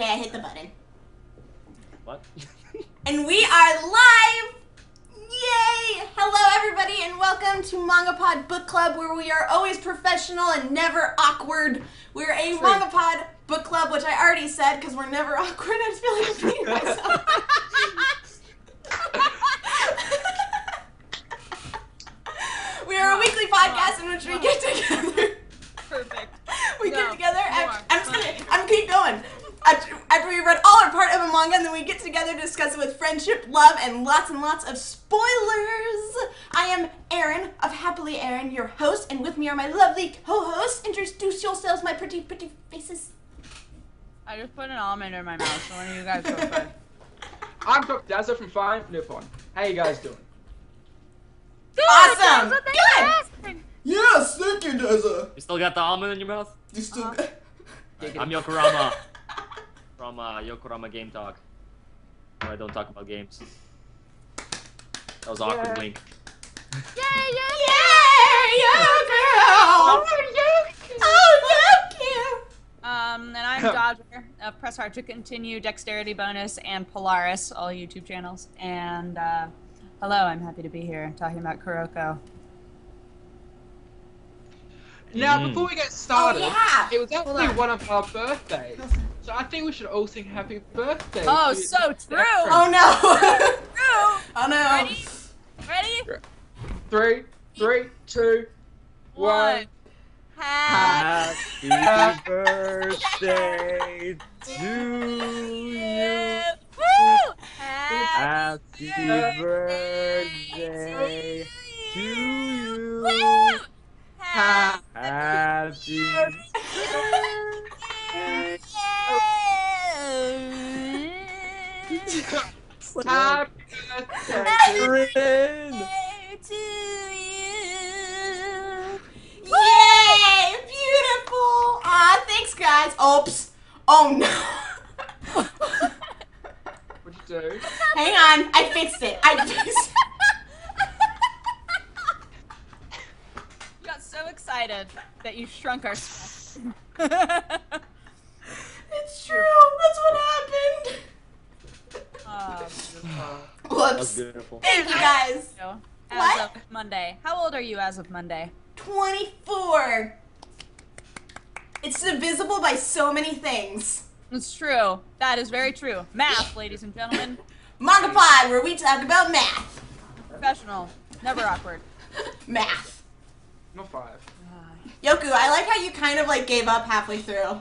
Okay, I hit the button. What? And we are live! Yay! Hello everybody and welcome to MangaPod Book Club, where we are always professional and never awkward. We're a MangaPod Book Club, which I already said because we're never awkward. I just feel like repeating myself. We are a weekly podcast in which we get together. Perfect. We get together and I'm gonna keep going. After we read all or part of a manga, and then we get together to discuss it with friendship, love, and lots of spoilers. I am Erin of HappiLeeErin, your host, and with me are my lovely co-hosts. Introduce yourselves, my pretty faces. I just put an almond in my mouth, so one of you guys go first. I'm Dr. Dazzler from Fine Nippon. How you guys doing? Good! Awesome! That's what they were asking. Yes, thank you, Daza. You still got the almond in your mouth? You still I'm Yokorama from Yokorama Game Talk. Where I don't talk about games. That was awkward, Yeah. Link. Yay, yay! Yeah, girl! Oh, you! And I'm Dodger of Press Hard to Continue, Dexterity Bonus, and Polaris, all YouTube channels. And, hello, I'm happy to be here talking about Kuroko. Now, before we get started, yeah. it was actually on. one of our birthdays. So I think we should all sing happy birthday. Oh, to so true! Oh no! True! Oh no! Ready? 3, 2, 1. Happy Happy birthday to you. Woo! Happy birthday to you. Woo! Happy Happy birthday. to you. Yay! Beautiful! Aw, thanks guys. Oops. Oh no. What'd you do? Hang on, I fixed it. You got so excited that you shrunk our stuff. It's true. That's what happened. That was Whoops. beautiful. Thank you guys. As What? of Monday. How old are you as of Monday? 24. It's divisible by so many things. It's true. That is very true. Math, ladies and gentlemen. MangaPod, where we talk about math. Professional. Never awkward. Math. Not 5. Yoku, I like how you kind of like gave up halfway through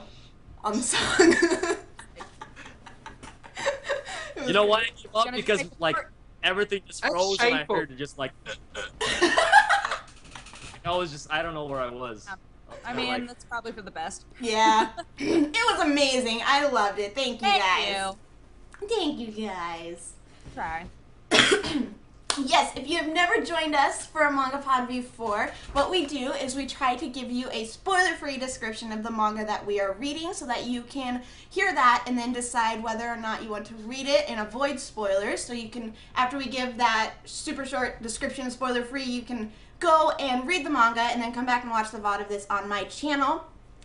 on the song. You know why I gave up? Gonna Because take like part. everything just That's froze and I shameful. heard it just like I was just I don't know where I was. I mean, that's probably for the best. Yeah. It was amazing. I loved it. Thank you Thank guys. you. Thank you guys. Try. Yes, if you have never joined us for a MangaPod before, what we do is we try to give you a spoiler-free description of the manga that we are reading so that you can hear that and then decide whether or not you want to read it and avoid spoilers. So you can, after we give that super short description, spoiler-free, you can go and read the manga and then come back and watch the VOD of this on my channel.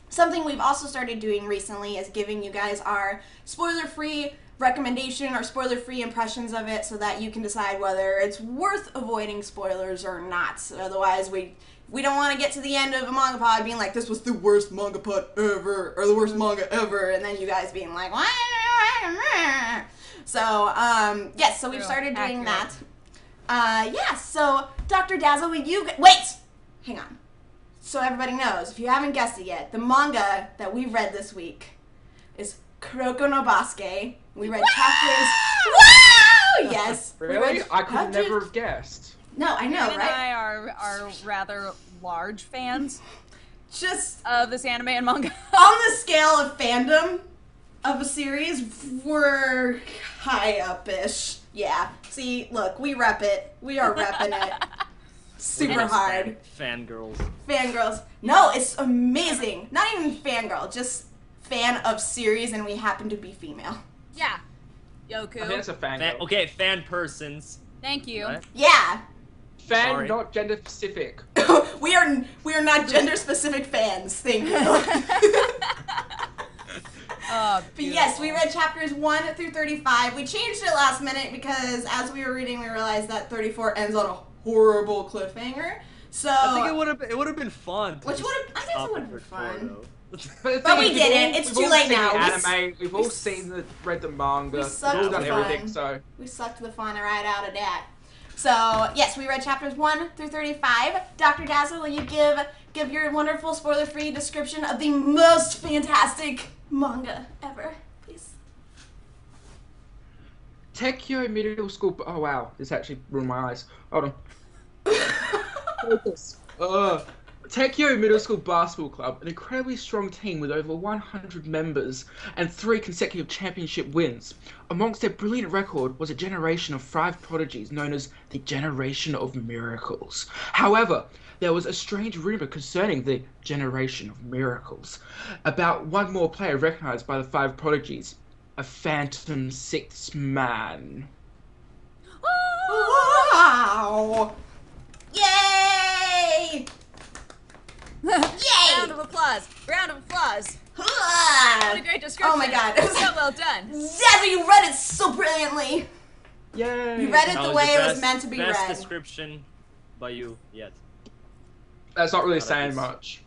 Something we've also started doing recently is giving you guys our spoiler-free recommendation or spoiler-free impressions of it so that you can decide whether it's worth avoiding spoilers or not. So otherwise, we don't want to get to the end of a MangaPod being like, this was the worst MangaPod ever, or the worst manga ever, and then you guys being like, what? So, yes, so we've started doing that. Yeah, so, Dr. Dazzle, will you... Wait! Hang on. So everybody knows, if you haven't guessed it yet, the manga that we read this week is Kuroko no Basuke. We read chapters... Woo! Yes. We Really? read I could chapters- never have guessed. No, I know, Aaron and right? I are rather large fans Just of this anime and manga. on the scale of fandom of a series, we're high up-ish. Yeah. See, look, we rep it. We are repping it. Super We're hard. Fangirls. Fangirls. No, it's amazing. Not even fangirl, just fan of series, and we happen to be female. Yeah. I think Yoku. that's a fan. girl. Okay, fan persons. Thank you. Right? Yeah. Fan, Sorry. not gender specific. we are not gender specific fans. Thank you. Oh, But yes, we read chapters 1 through 35. We changed it last minute because as we were reading, we realized that 34 ends on a horrible cliffhanger. So I think it would have been fun. Which would have, I guess it would have been 34, fun. though. But we didn't. It's too late now. We've all read the manga. We We've sucked all the done fun. everything. So We sucked the fun right out of that. So yes, we read chapters 1 through 35. Dr. Dazzle, will you give your wonderful spoiler-free description of the most fantastic manga ever, please? Tekyo Middle School. Oh wow, this actually ruined my eyes. Hold on. Focus. Tekyo Middle School Basketball Club, an incredibly strong team with over 100 members and 3 consecutive championship wins. Amongst their brilliant record was a generation of 5 prodigies known as the Generation of Miracles. However, there was a strange rumor concerning the Generation of Miracles about one more player recognized by the 5 prodigies, a phantom 6th man. Wow! Yay! Round of applause. Round of applause. What a great description. Oh my god. So well done. Zazzy, you read it so brilliantly. Yay! You read it That the was way the it was meant to be best read. description by you yet. That's not really Not saying this. much.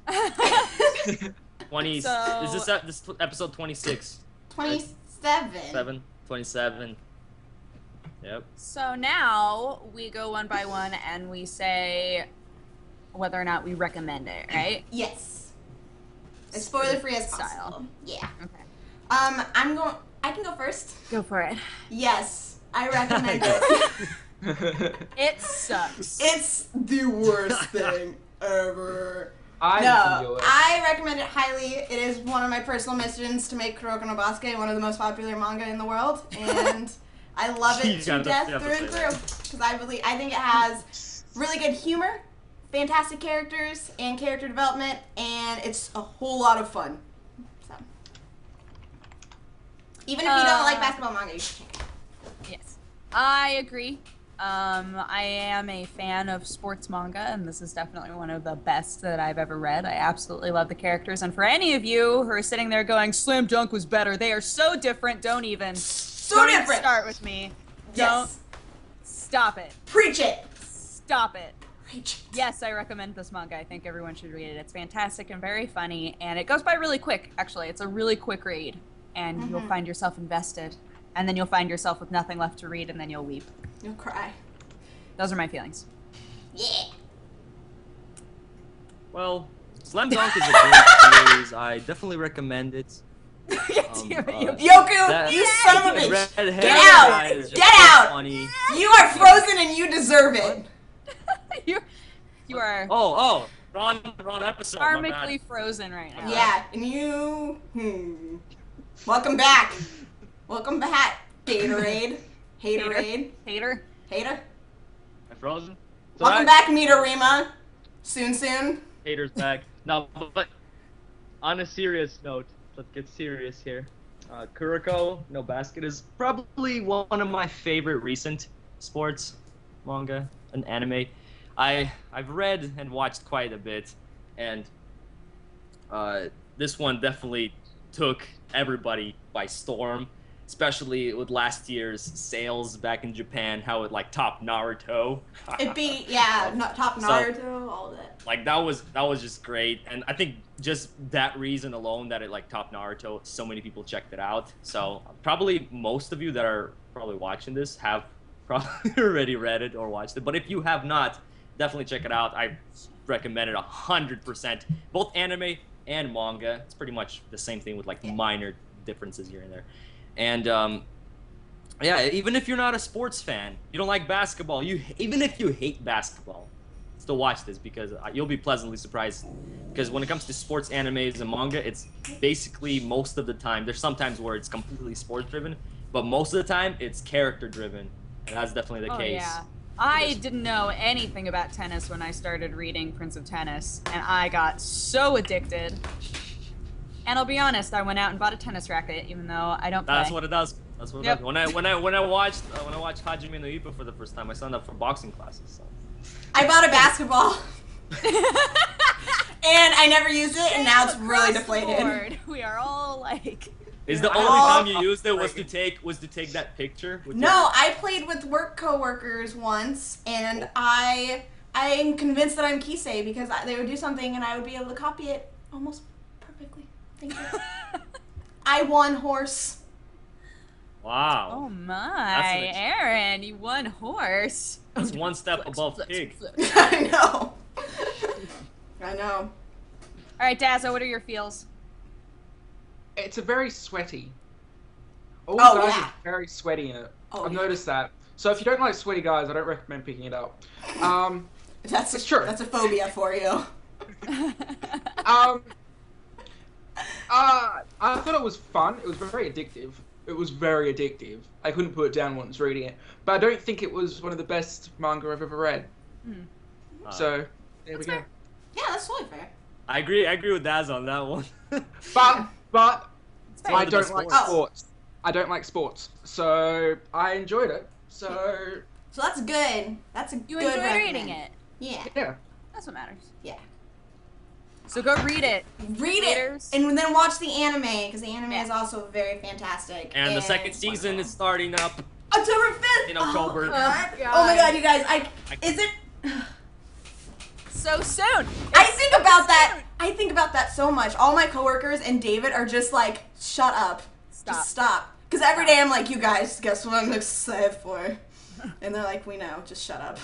20. So- Is this episode 26? 27. 27. Yep. So now we go one by one and we say whether or not we recommend it, right? Yes. As spoiler-free as Style. possible. Yeah. Okay. I can go first. Go for it. Yes, I recommend it. It sucks. It's the worst thing ever. I No, enjoy it. I recommend it highly. It is one of my personal missions to make Kuroko no Basuke one of the most popular manga in the world, and I love it You to gotta- death you have to through and say through. that. Because I think it has really good humor, fantastic characters, and character development, and it's a whole lot of fun. So, even if you don't like basketball manga, you should check it out. Yes, I agree. I am a fan of sports manga, and this is definitely one of the best that I've ever read. I absolutely love the characters, and for any of you who are sitting there going, "Slam Dunk was better," they are so different. Don't even So different. start with me. Don't Yes. stop it. Preach it. Stop it. Preach it. Yes, I recommend this manga. I think everyone should read it. It's fantastic and very funny, and it goes by really quick, actually. It's a really quick read, and you'll find yourself invested, and then you'll find yourself with nothing left to read, and then you'll weep. You'll cry. Those are my feelings. Yeah. Well, Slam Dunk is a great series. I definitely recommend it. Yoku, that- you son of a The bitch. red hair Get out! guy is just Get so out! Funny. You are frozen and you deserve it. You are Oh, wrong episode. my bad. karmically frozen right now. Yeah, and you. Welcome back. Welcome back, Gatorade. Haterade. Hater. Hater. I frozen. So Welcome back, Midorima. Soon. Haters back. No, but on a serious note, let's get serious here. Kuroko no Basket is probably one of my favorite recent sports manga and anime. I've read and watched quite a bit, and this one definitely took everybody by storm, especially with last year's sales back in Japan, how it like topped Naruto. It beat, yeah, top Naruto, all that. Like that was just great, and I think just that reason alone that it like topped Naruto, so many people checked it out. So probably most of you that are probably watching this have probably already read it or watched it. But if you have not, definitely check it out. I recommend it 100%. Both anime and manga. It's pretty much the same thing with like minor differences here and there. And yeah, even if you're not a sports fan, you don't like basketball, even if you hate basketball, still watch this because you'll be pleasantly surprised. Because when it comes to sports animes and manga, it's basically most of the time. There's sometimes where it's completely sports driven, but most of the time it's character driven, and that's definitely the case. Yeah. I didn't know anything about tennis when I started reading Prince of Tennis, and I got so addicted. And I'll be honest, I went out and bought a tennis racket, even though I don't play. That's what it does. That's what it Yep. does. When I watched Hajime no Ippo for the first time, I signed up for boxing classes. So. I bought a basketball. And I never used it, and now it's really Across the deflated. board, we are all like, Is the I only Oh. time you used it was to take that picture? With No, I played with work coworkers once, and I'm convinced that I'm Kisei because they would do something and I would be able to copy it almost perfectly. Thank you. I won horse. Wow. Oh That's my, an Aaron, you won horse. That's one step above Flex, pig. flex. I know. I know. All right, Dazza, what are your feels? It's a very sweaty. All Oh, the guys yeah. are very sweaty in it. Oh, I've yeah. noticed that. So if you don't like sweaty guys, I don't recommend picking it up. That's It's true. That's a phobia for you. I thought it was fun. It was very addictive. It was very addictive. I couldn't put it down once reading it. But I don't think it was one of the best manga I've ever read. So, there we go. fair. Yeah, that's totally fair. I agree with Daz on that one. But It's one I of the don't best like sports. sports. I don't like sports. So, I enjoyed it. So, So that's good. That's a You good enjoyed recommend. reading it. Yeah. yeah. That's what matters. Yeah. So go read it. Read Readers. it and then watch the anime because the anime Yeah. is also very fantastic. And the second season wonderful. is starting up. October 5th! in October. Oh, God. God. Oh my god, you guys. Is it? So soon. I think about that. I think about that so much. All my coworkers and David are just like, shut up. Stop. Just stop. Because every day I'm like, you guys, guess what I'm excited for? And they're like, we know. Just shut up.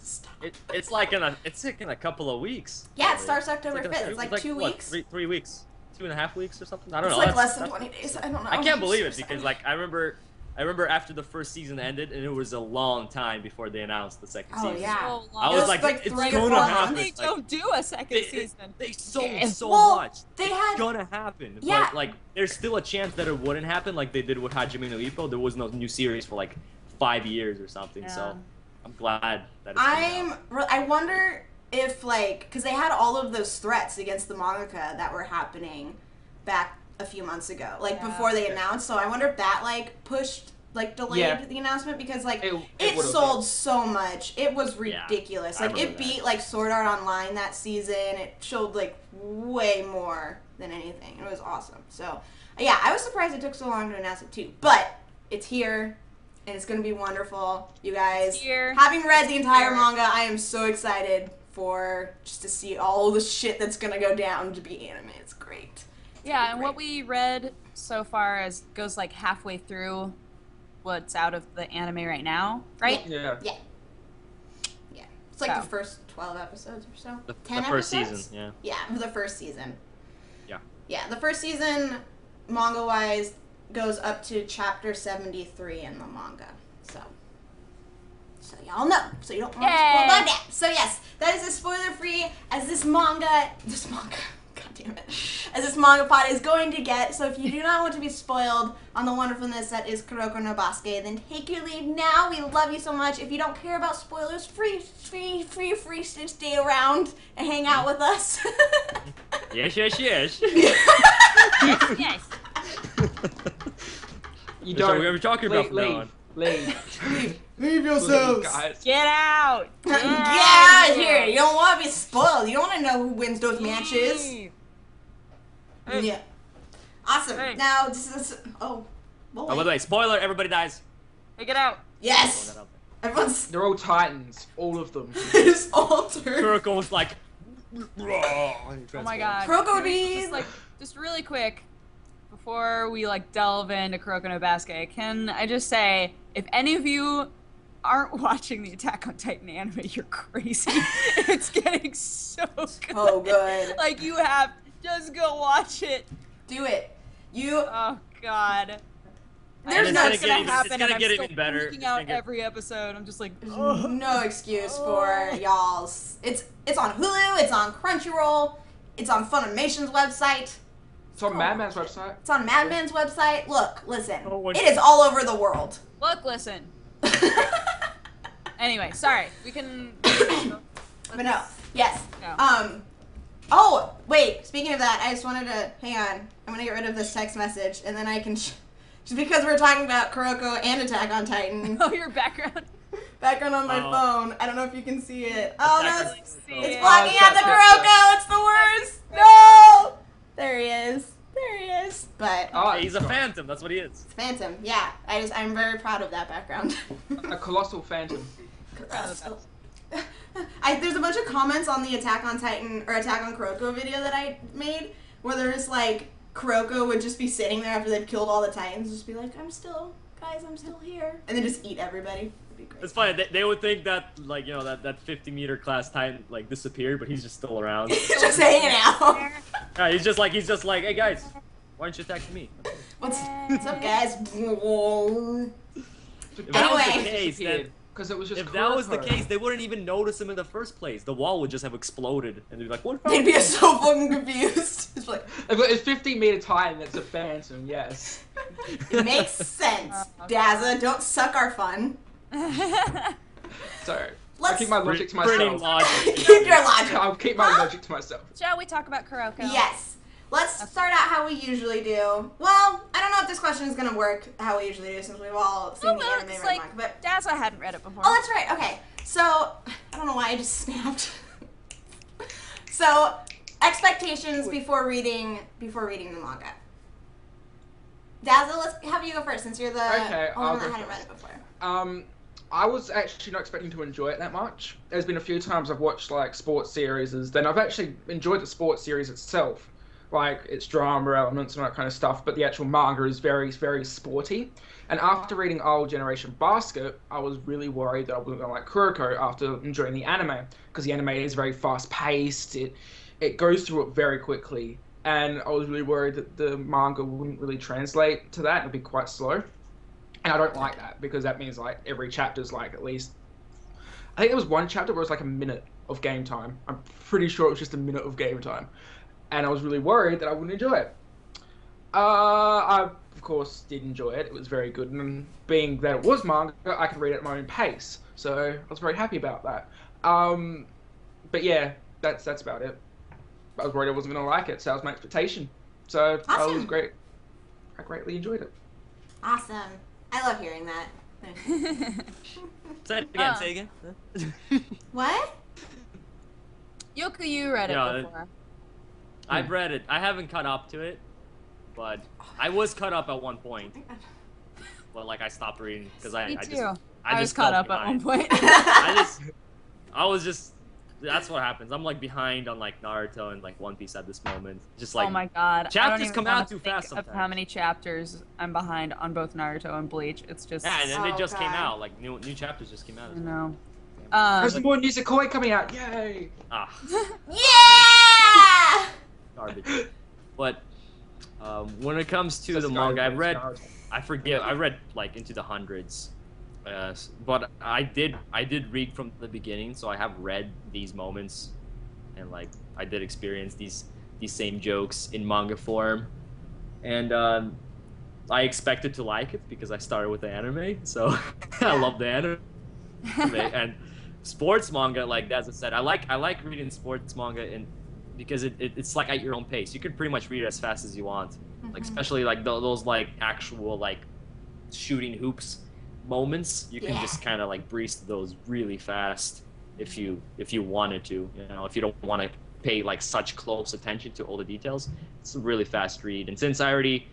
Stop. It's like in a couple of weeks. Yeah, it starts October in a 5th. It's like 2 what, weeks. 3 weeks, 2.5 weeks or something. I don't It's know. like less than That's- 20 days. I don't know. I can't I'm believe so it because excited. like I remember after the first season ended and it was a long time before they announced the second Oh, season. yeah. So I long. was It like, was like it's 3 to gonna 4 happen. They Like, don't do a second season. they sold Yeah. so Well, much. they It's had- gonna happen. Yeah. But like there's still a chance that it wouldn't happen like they did with Hajime no Ippo. There was no new series for like 5 years or something. So Yeah. I'm glad that it's coming out. I wonder if like because they had all of those threats against the mangaka that were happening back a few months ago, like Yeah. before they announced. So I wonder if that like pushed, like delayed Yeah. the announcement because like It it would've, sold so much. It was Yeah, ridiculous. I Like it remember beat like Sword Art Online that season. It showed like way more than anything. It was awesome. So yeah, I was surprised it took so long to announce it too. But it's here. And it's gonna be wonderful, you guys. Here. Having read the entire Here. manga, I am so excited for just to see all the shit that's gonna go down to be anime. It's great. Yeah, and Great. what we read so far is goes like halfway through what's out of the anime right now, right? Yeah. Yeah. Yeah. It's like So. the first 12 episodes or so. The 10 first episodes? season, yeah. Yeah, the first season. Yeah. Yeah, the first season, manga-wise, goes up to chapter 73 in the manga. So y'all know. So you don't want to spoil Yay. about that. So yes, that is a spoiler-free as this manga, god damn it, as this manga pod is going to get. So if you do not want to be spoiled on the wonderfulness that is Kuroko no Basuke, then take your leave now. We love you so much. If you don't care about spoilers, free to stay around and hang out with us. Yes. Yes. You So don't. we were talking about from now leave. on. Leave. Leave Leave, guys. Get out. Get out of here! You don't want to be spoiled. You don't want to know who wins those matches. Hey. Yeah. Awesome. Hey. Now this is oh. Oh, by the way, spoiler, everybody dies. Hey, get out. Throwing Yes. that out there. Everyone's They're all titans, all of them. is altered. Kuroko was like, Oh my god. Kuroko would be Just really quick, before we like delve into Kuroko no Basuke, can I just say, if any of you aren't watching the Attack on Titan anime, you're crazy. It's getting so good. so good. Like you have, just go watch it. Do it. You. Oh god. There's it's no- gonna it's get gonna even, happen, it's gonna and get I'm even still better. freaking It's out gonna get- every episode. I'm just like, There's ugh. no excuse for y'all's. It's on Hulu. It's on Crunchyroll. It's on Funimation's website. It's on Madman's website. It's on Madman's website. Look, listen. Oh, what- It is all over the world. Look, listen. Anyway, sorry. We can. But no, yes. No. Oh, wait. Speaking of that, I just wanted to hang on. I'm gonna get rid of this text message, and then I can. Just because we're talking about Kuroko and Attack on Titan. Oh, your background. Background on my Oh. phone. I don't know if you can see it. Oh no, Attack on it's Titan. it's Yeah. blocking Oh, out the check, check, Kuroko. It's the worst. No. There he is. There he is. But Oh, He's a phantom. That's what he is. Phantom, yeah. I'm very proud of that background. a colossal phantom. There's a bunch of comments on the Attack on Titan or Attack on Kuroko video that I made where there's like Kuroko would just be sitting there after they've killed all the Titans, just be like, I'm still here, and then just eat everybody. It'd be great. It's funny. They would think that like that 50-meter class Titan like disappeared, but he's just still around. He's just hanging out. Yeah, he's just like, hey guys, why don't you attack me? What's up, guys? If that was the Anyway. case, then Because it was just if that was the Kuroko. case, they wouldn't even notice him in the first place. The wall would just have exploded, and they'd be like, "What?" They'd be so fucking confused. It's like, It's 15-meter Titan, that's a phantom, yes. it makes sense. Daza, don't suck our fun. So, I'll Let's keep my logic to Pretty myself. logic. keep your logic. I'll keep my logic to myself. Shall we talk about Kuroko? Yes. Let's start out how we usually do. Well, I don't know if this question is gonna work how we usually do since we've all seen the anime it's right, like Manga, but Daza hadn't read it before. oh, that's right. Okay, so I don't know why I just snapped. So expectations before reading the manga. Dazzle, let's have you go first since you're the Okay, only I'll one that go hadn't read first. it before. I was actually not expecting to enjoy it that much. There's been a few times I've watched like sports series, then I've actually enjoyed the sports series itself, like its drama elements and that kind of stuff. But the actual manga is very, very sporty. And after reading Old Generation Basket, I was really worried that I wasn't gonna like Kuroko after enjoying the anime, because the anime is very fast paced. It goes through it very quickly, and I was really worried that the manga wouldn't really translate to that. It'd be quite slow. And I don't like that, because that means like every chapter's like at least, I think there was one chapter where it was like a minute of game time. I'm pretty sure it was just a minute of game time. And I was really worried that I wouldn't enjoy it. I of course did enjoy it. It was very good, and being that it was manga, I could read it at my own pace. So I was very happy about that. But yeah, that's about it. I was worried I wasn't gonna like it, so that was my expectation. So I was Awesome. great. I greatly enjoyed it. Awesome. I love hearing that. Say it again. Say it again. What? Yoku, you read it Yeah, before. I've read it. I haven't caught up to it, but I was caught up at one point. But like I stopped reading because Me I too. just I was just caught felt up at one behind. point. That's what happens. I'm like behind on like Naruto and like One Piece at this moment. Just like oh my god. chapters I don't even come wanna out too think fast of how sometimes. many chapters I'm behind on both Naruto and Bleach. It's just yeah, and then Oh, they just came God. out. Like new chapters just came out. I know. There's more Nisekoi coming out, yay! Ah, Yeah! garbage. But when it comes to That's the manga, I've read. Naruto. I forget. I read like into the hundreds, but I did read from the beginning, so I have read these moments, and like I did experience these same jokes in manga form, and I expected to like it because I started with the anime, so I love the anime. And sports manga, like as I said, I like reading sports manga and because it's like at your own pace. You can pretty much read it as fast as you want. Like especially like those like actual like shooting hoops moments, you can just kind of like breeze through those really fast if you wanted to, if you don't want to pay like such close attention to all the details. It's a really fast read, and since I already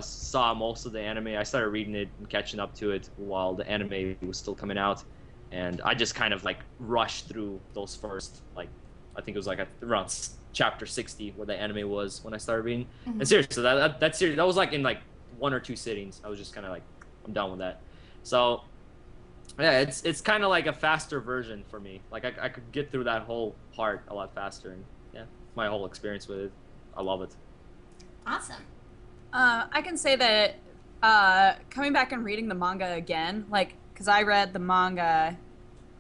saw most of the anime, I started reading it and catching up to it while the anime was still coming out, and I just kind of like rushed through those first, like I think it was like around chapter 60 where the anime was when I started reading. And seriously, that series, that was like in like 1 or 2 sittings. I was just kind of like, I'm done with that. So yeah, it's kind of like a faster version for me. Like I could get through that whole part a lot faster, and yeah, my whole experience with it, I love it. Awesome. I can say that coming back and reading the manga again, like, because I read the manga,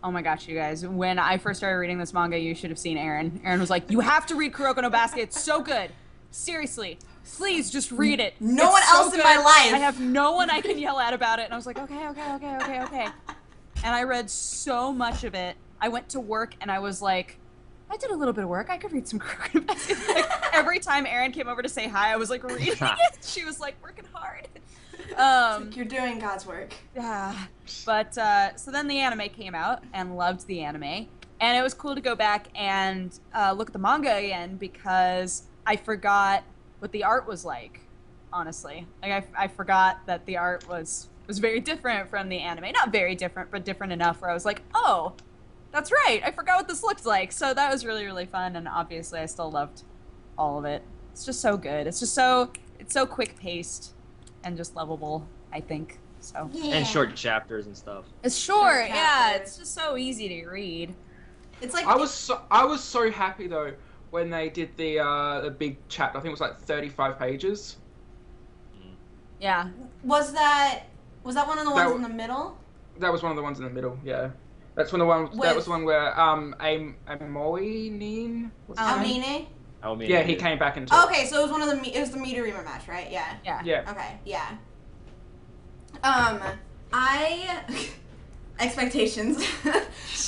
oh my gosh, you guys, when I first started reading this manga, you should have seen Aaron. Aaron was like, you have to read Kuroko no Basket, it's so good. Seriously, please just read it. No It's one so else in good. my life. I have no one I can yell at about it. And I was like, okay. And I read so much of it. I went to work and I was like, I did a little bit of work. I could read some Kuroko no Basket. Like, every time Erin came over to say hi, I was like reading it. She was like working hard. You're doing God's work. Yeah. But so then the anime came out and loved the anime. And it was cool to go back and look at the manga again because I forgot what the art was like. Honestly, like I forgot that the art was very different from the anime. Not very different, but different enough where I was like, oh, that's right. I forgot what this looked like. So that was really, really fun. And obviously I still loved all of it. It's just so good. It's so quick paced and just lovable, I think. So And short chapters and stuff. it's short. Short Yeah, chapters. it's just so easy to read. It's like I was so happy though when they did the big chapter. I think it was like 35 pages. Yeah. was that one of the That ones w- in the middle? That was one of the ones in the middle. Yeah, that's one of the one. That was the one where Amoinin. what's his name? Almine? I mean, Yeah, he came back into. it. Okay, so it was one of the it was the Midorima match, right? Yeah. Yeah. Yeah. Okay, yeah. I expectations.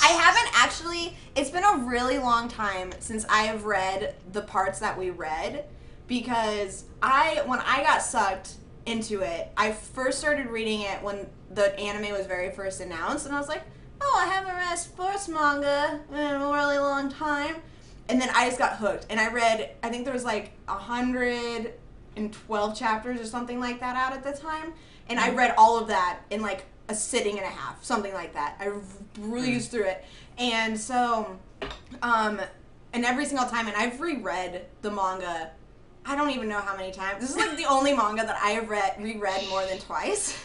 I haven't actually. It's been a really long time since I have read the parts that we read, because when I got sucked into it, I first started reading it when the anime was very first announced, and I was like, oh, I haven't read a sports manga in a really long time. And then I just got hooked, and I read, I think there was like 112 chapters or something like that out at the time, and I read all of that in like a sitting and a half, something like that. I breezed through it, and so, and every single time, and I've reread the manga, I don't even know how many times. This is like the only manga that I have reread more than twice.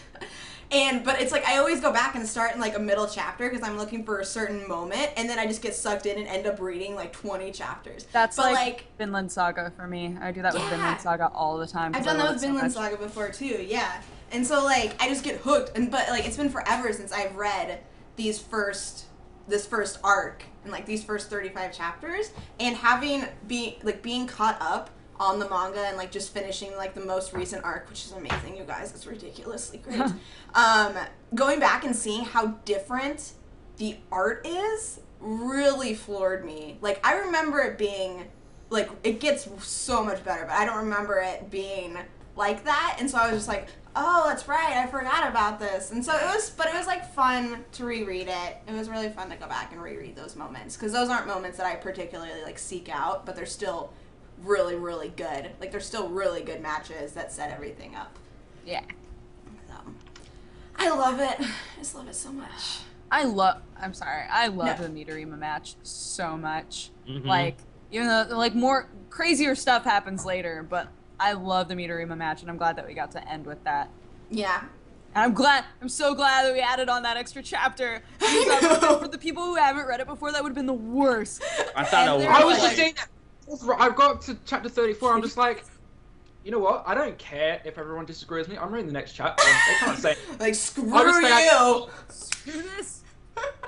But it's like I always go back and start in like a middle chapter because I'm looking for a certain moment, and then I just get sucked in and end up reading like 20 chapters. That's but like Vinland Saga for me. I do that with Yeah. Vinland Saga all the time. 'cause I've done I that love with it so Vinland much. Saga before too, yeah. And so like I just get hooked, but like it's been forever since I've read this first arc and like these first 35 chapters, and being caught up on the manga and like just finishing like the most recent arc, which is amazing, you guys. It's ridiculously great. Going back and seeing how different the art is really floored me. Like I remember it being like it gets so much better, but I don't remember it being like that. And so I was just like, oh, that's right, I forgot about this. And so it was like fun to reread it. It was really fun to go back and reread those moments, because those aren't moments that I particularly like seek out, but they're still really, really good. Like they're still really good matches that set everything up. Yeah. So I love it. I just love it so much. I love the No. Midorima match so much. Mhm. Like, even though like more crazier stuff happens later, but I love the Midorima match, and I'm glad that we got to end with that. Yeah. And I'm so glad that we added on that extra chapter. For the people who haven't read it before, that would have been the worst. I thought And it they're I was like- just saying that. I've got to chapter 34. I'm just like, you know what? I don't care if everyone disagrees with me. I'm reading the next chapter. They can't say. Like screw I'll just say you. Screw this.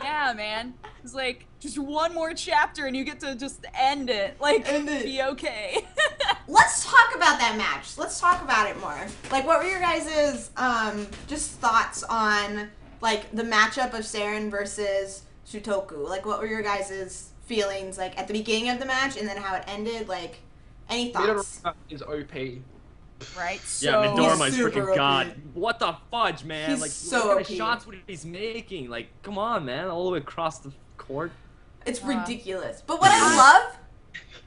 Yeah, man. It's like just one more chapter and you get to just end it. Like, End it. be okay. Let's talk about that match. Let's talk about it more. Like, what were your guys' just thoughts on like the matchup of Saren versus Shutoku? Like, what were your guys' feelings like at the beginning of the match and then how it ended? Like, any thoughts? Midorima is OP. Right? Yeah, So Midorima is super freaking OP. god. What the fudge, man? He's like, so what kind of OP. shots what he's making? Like, come on, man, all the way across the court. It's ridiculous. But what I love,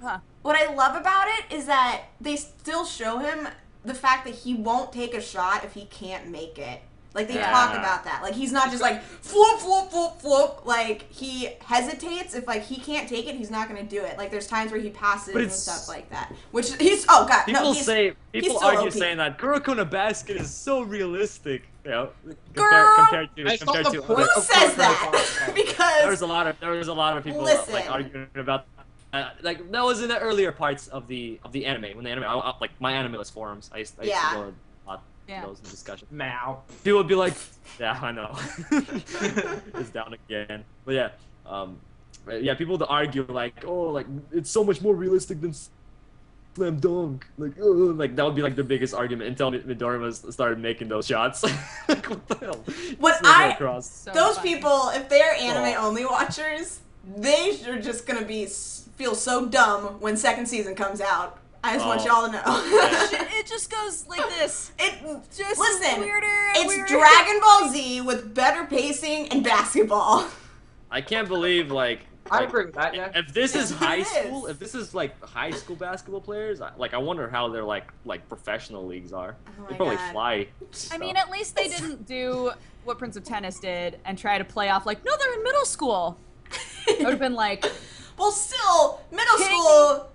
Huh. what I love about it is that they still show him the fact that he won't take a shot if he can't make it. Like, they Yeah. talk about that. Like, he's not just like, floop, floop, floop, floop. Like, he hesitates. If, like, he can't take it, he's not going to do it. Like, there's times where he passes But and it's- stuff like that. Which, he's, oh, God, People no, he's, people so argue OP. saying that Kuroko in a basket is so realistic. You know, Girl! compared It's to not the other. point. who Of says course that? not. Because, There was a lot of people Listen. like arguing about like that was in the earlier parts of the anime when the anime like my animalist forums I used to Yeah. go a lot Yeah. to those discussions. Now. People would be like, yeah, I know, it's down again. But yeah, people would argue like, oh, like it's so much more realistic than slam dunk, like that would be like the biggest argument until Midorima started making those shots. Like, what the hell? What Slam I- across. So those funny. people, if they're anime-only watchers, they are just going to feel so dumb when second season comes out. I just want Oh. y'all to know. It just goes like this. It Just listen. weirder and It's weirder. Dragon Ball Z with better pacing and basketball. I can't believe like I agree with that. Yeah. If this is high It school, is. if this is like high school basketball players, I wonder how their like professional leagues are. Oh They my probably God. fly. I mean, at least they didn't do what Prince of Tennis did and try to play off like, no, they're in middle school. It would have been like, Well, still,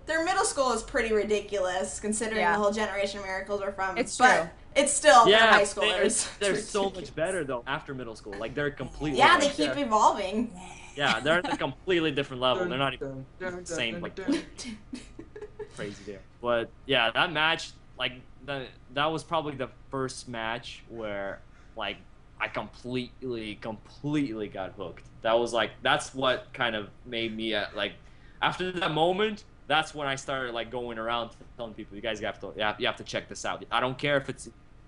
their middle school is pretty ridiculous considering Yeah. the whole Generation of Miracles are from. It's but true. It's still Yeah, they're high they, schoolers. they're It's so ridiculous. much better though after middle school. Like they're completely. Yeah, they like, keep evolving. Yeah, they're at a completely different level. They're not even Dun, same, like- dun. crazy there. But yeah, that match, like that was probably the first match where like I completely got hooked. That was like that's what kind of made me like after that moment. That's when I started like going around telling people, you guys have to check this out. I don't care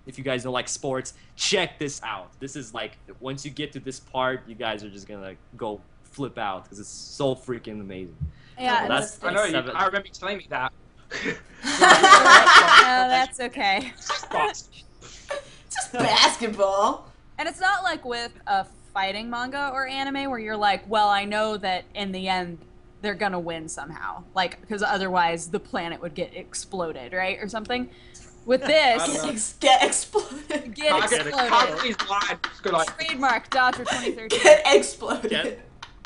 if you guys don't like sports, check this out. This is like once you get to this part, you guys are just gonna go flip out because it's so freaking amazing. yeah, Oh, that's- I know. Seven. I remember you telling me that. no, that's okay. Just basketball. And it's not like with a fighting manga or anime where you're like, well, I know that in the end they're gonna win somehow, like because otherwise the planet would get exploded, right, or something. With I don't this, know. Get exploded. get exploded. Kagami's line was good, like, Trademark Dodger 2013. Get exploded. Get-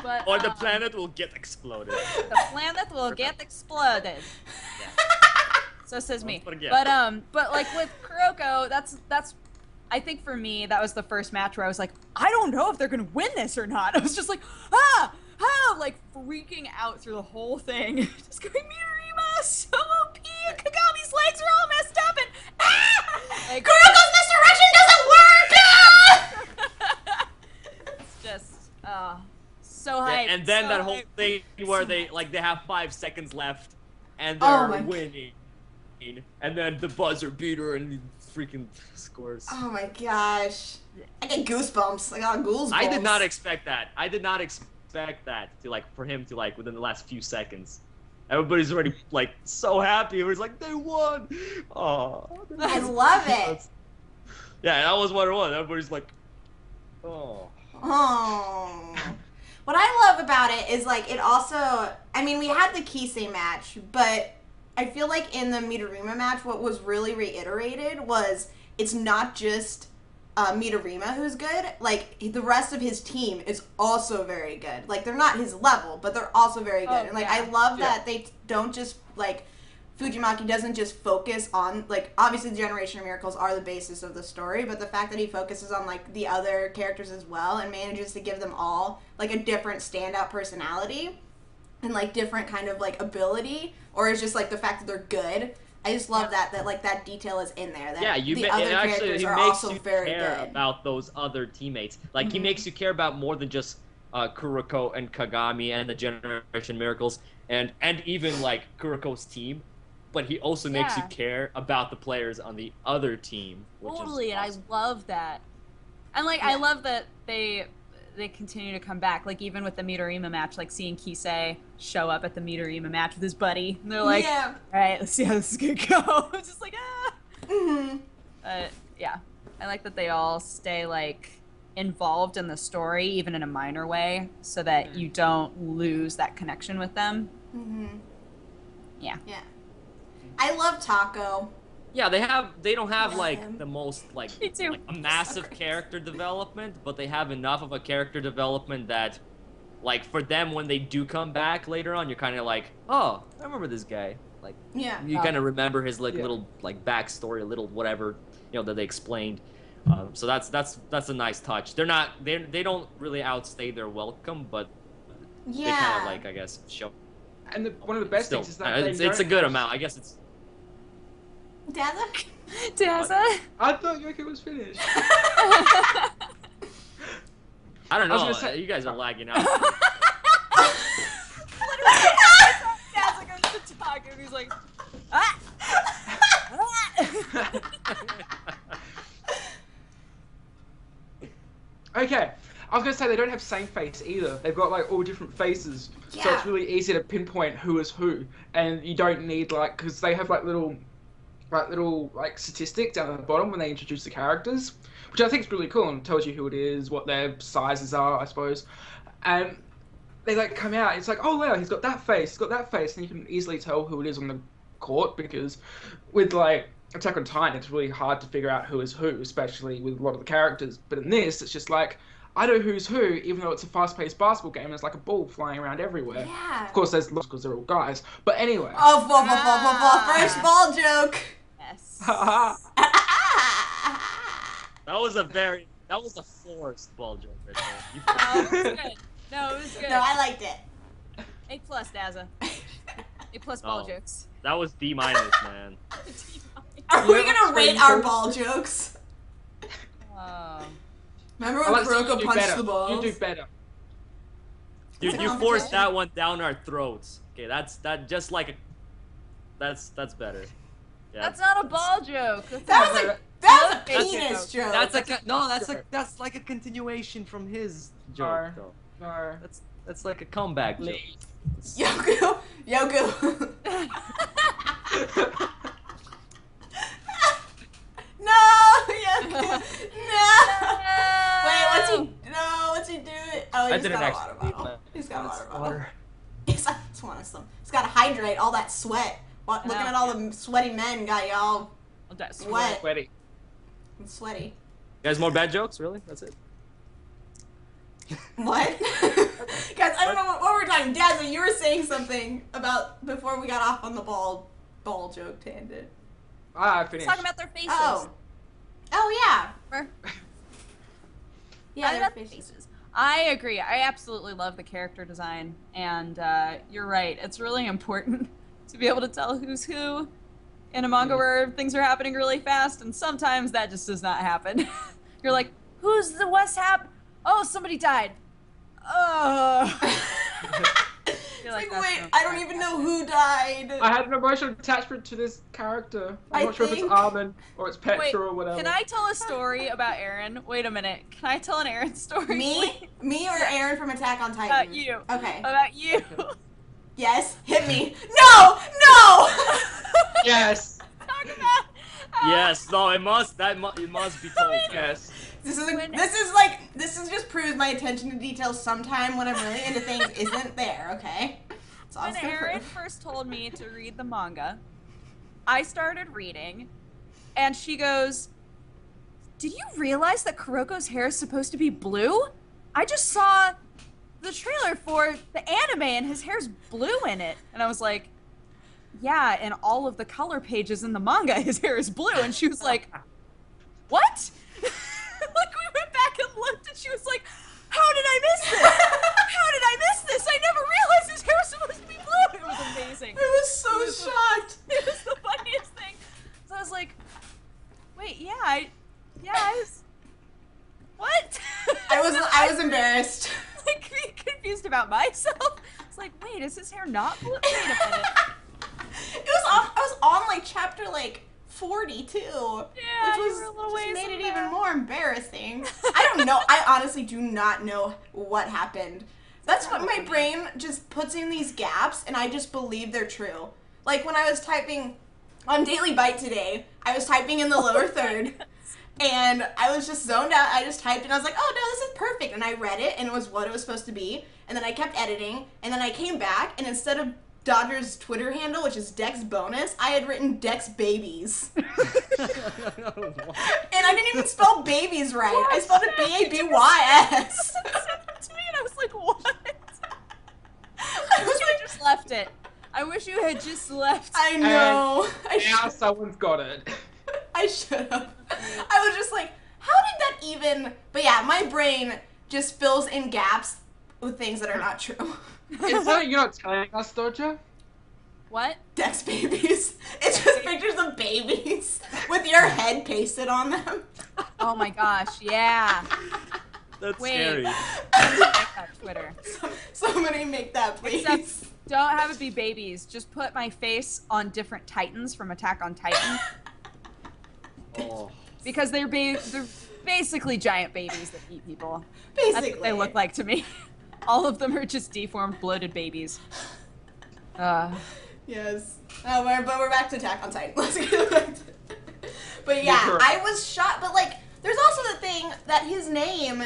But Or the planet will get exploded. the planet will get exploded. So says me. Don't forget. But like with Kuroko, that's I think for me that was the first match where I was like, I don't know if they're gonna win this or not. I was just like, like freaking out through the whole thing. Just going, Mirima, so OP, Kagami's legs are all messed up and like, Kuroko's misdirection doesn't work! it's just so hyped. And then so that whole hyped. thing where they have 5 seconds left and Oh they're my- winning, and then the buzzer beater and he freaking scores. Oh my gosh. I get goosebumps. I got goosebumps. I did not expect that. I did not expect that to like for him to like within the last few seconds. Everybody's already like so happy. Everybody's like they won. Oh, I love it. yeah, that was what it was. Everybody's like, oh. Oh. What I love about it is like it also, I mean, we had the Kisei match, but I feel like in the Midorima match, what was really reiterated was it's not just Midorima who's good. Like the rest of his team is also very good. Like they're not his level, but they're also very good. Oh, And like yeah. I love Yeah. that they don't just like Fujimaki doesn't just focus on like obviously the Generation of Miracles are the basis of the story, but the fact that he focuses on like the other characters as well and manages to give them all like a different standout personality and like different kind of like ability, or it's just like the fact that they're good. I just love that like that detail is in there. That Yeah, the other characters he are makes also you very care good. about those other teammates. Like he makes you care about more than just Kuroko and Kagami and the Generation Miracles and even like Kuroko's team, but he also makes you Yeah. care about the players on the other team. Which Totally, is and awesome. I love that. And like I love that they continue to come back. Like even with the Midorima match, like seeing Kisei show up at the Midorima match with his buddy. And they're like, yeah. all right, let's see how this is gonna go. I'm just like, ah. hmm Yeah, I like that they all stay like involved in the story, even in a minor way, so that you don't lose that connection with them. hmm Yeah. Yeah. I love Taco. Yeah, they don't have Love like him. the most like, Me too. like a massive character development, but they have enough of a character development that like for them when they do come back later on, you're kind of like, oh, I remember this guy. Like Yeah. you kind of remember his like Yeah. little like backstory, a little whatever, that they explained. So that's a nice touch. They don't really outstay their welcome, but Yeah. they kind of like I guess show. And one of the best Still, things is that they it's a don't- good amount. I guess it's. Daza? Daza? I thought Yoko was finished. I don't I was know. gonna say- You guys are lagging out. Daza goes to talk and he's like, ah! Okay, I was gonna say they don't have same face either. They've got like all different faces, so Yeah. it's really easy to pinpoint who is who, and you don't need like because they have like little statistics down at the bottom when they introduce the characters, which I think is really cool and tells you who it is, what their sizes are, I suppose. they like come out. It's like, oh wow, he's got that face, and you can easily tell who it is on the court because with like Attack on Titan, it's really hard to figure out who is who, especially with a lot of the characters. But in this, it's just like I know who's who, even though it's a fast-paced basketball game. And there's like a ball flying around everywhere. Yeah. Of course, there's lots because they're all guys. But anyway. Oh, first ball joke. Yes. That was a forced ball joke right there. No, it was good. No, it was good. No, I liked it. A+, Daza. A+ ball Oh. jokes. That was D-, man. Are we gonna rate our ball jokes? Oh. Remember I when like to see you Kuroko do punched better. the balls? You do better. Dude, It's a you forced competition. that one down our throats. Okay, that's better. Yeah. That's not a ball joke. That was a That's penis joke. That's like a continuation from his joke Sure. though. No. That's like a comeback joke. Yoku. No, Yoku. No. Wait, what's he doing? Oh, I he's didn't got a actually water leave bottle. that. He's got a water bottle. Water. He's got to hydrate all that sweat. Looking at all the sweaty men got y'all Oh, that's wet Sweaty. and sweaty. You guys, more bad jokes? Really? That's it? What? Guys, I don't know what we're talking. Dazzle, you were saying something about before we got off on the ball joke tangent. I Let's finished. talk about their faces. Oh yeah. Or- Yeah, Talk their about the faces. faces. I agree. I absolutely love the character design, and you're right. It's really important to be able to tell who's who in a manga where things are happening really fast, and sometimes that just does not happen. You're like, who's the West Hap? Oh, somebody died. Oh. You're Like, that's wait, so I don't fair. even know who died. I had an emotional attachment to this character. I'm I not sure if think- it's Armin or it's Petra Wait, or whatever. can I tell a story about Aaron? Wait a minute. Can I tell an Aaron story? Me or Aaron from Attack on Titan? About you. Okay. About you. Yes. Hit me. No. Yes. Talk about. Yes. No. It must be told. Yes. This is When- just proves my attention to detail sometime when I'm really into things isn't there. Okay. It's all When it's gonna Aaron prove. first told me to read the manga, I started reading, and she goes, "Did you realize that Kuroko's hair is supposed to be blue? I just saw the trailer for the anime, and his hair's blue in it." And I was like, "Yeah, in all of the color pages in the manga, his hair is blue." And she was like, "What?" Like, we went back and looked, and she was like, "How did I miss this? How did I miss this? I never realized his hair was supposed to be blue." It was amazing. I was so shocked. It was the funniest thing. So I was like, "Wait, yeah, I was, what?" I was embarrassed. like being confused about myself. It's like, wait, is his hair not blue? Wait a minute. I was on like chapter 42. Yeah, which you was were a little just ways made in it there. even more embarrassing. I don't know. I honestly do not know what happened. That's what my brain just puts in these gaps, and I just believe they're true. Like when I was typing on Daily Bite today, I was typing in the lower third, and I was just zoned out. I just typed, and I was like, "Oh no, this is perfect." And I read it, and it was what it was supposed to be. And then I kept editing, and then I came back, and instead of Dodger's Twitter handle, which is Dex Bonus, I had written Dex Babies. And I didn't even spell babies right. I spelled it B-A-B-Y-S. Sent it to me, and I was like, what? I was You like, just left it. I wish you had just left. I know. Now someone's got it. I should have. I was just like, how did that even... But yeah, my brain just fills in gaps with things that are not true. Is that you're not telling us, Dodger? What? Dex babies. It's just pictures of babies with your head pasted on them. Oh my gosh, yeah. That's Wait. scary. Check that Twitter. Somebody make that, please. Except, don't have it be babies. Just put my face on different Titans from Attack on Titan. Oh. Because they're basically giant babies that eat people. Basically. That's what they look like to me. All of them are just deformed, bloated babies. Yes. Oh, but we're back to Attack on Titan. Let's get back to... But yeah, sure. I was shocked. But there's also the thing that his name,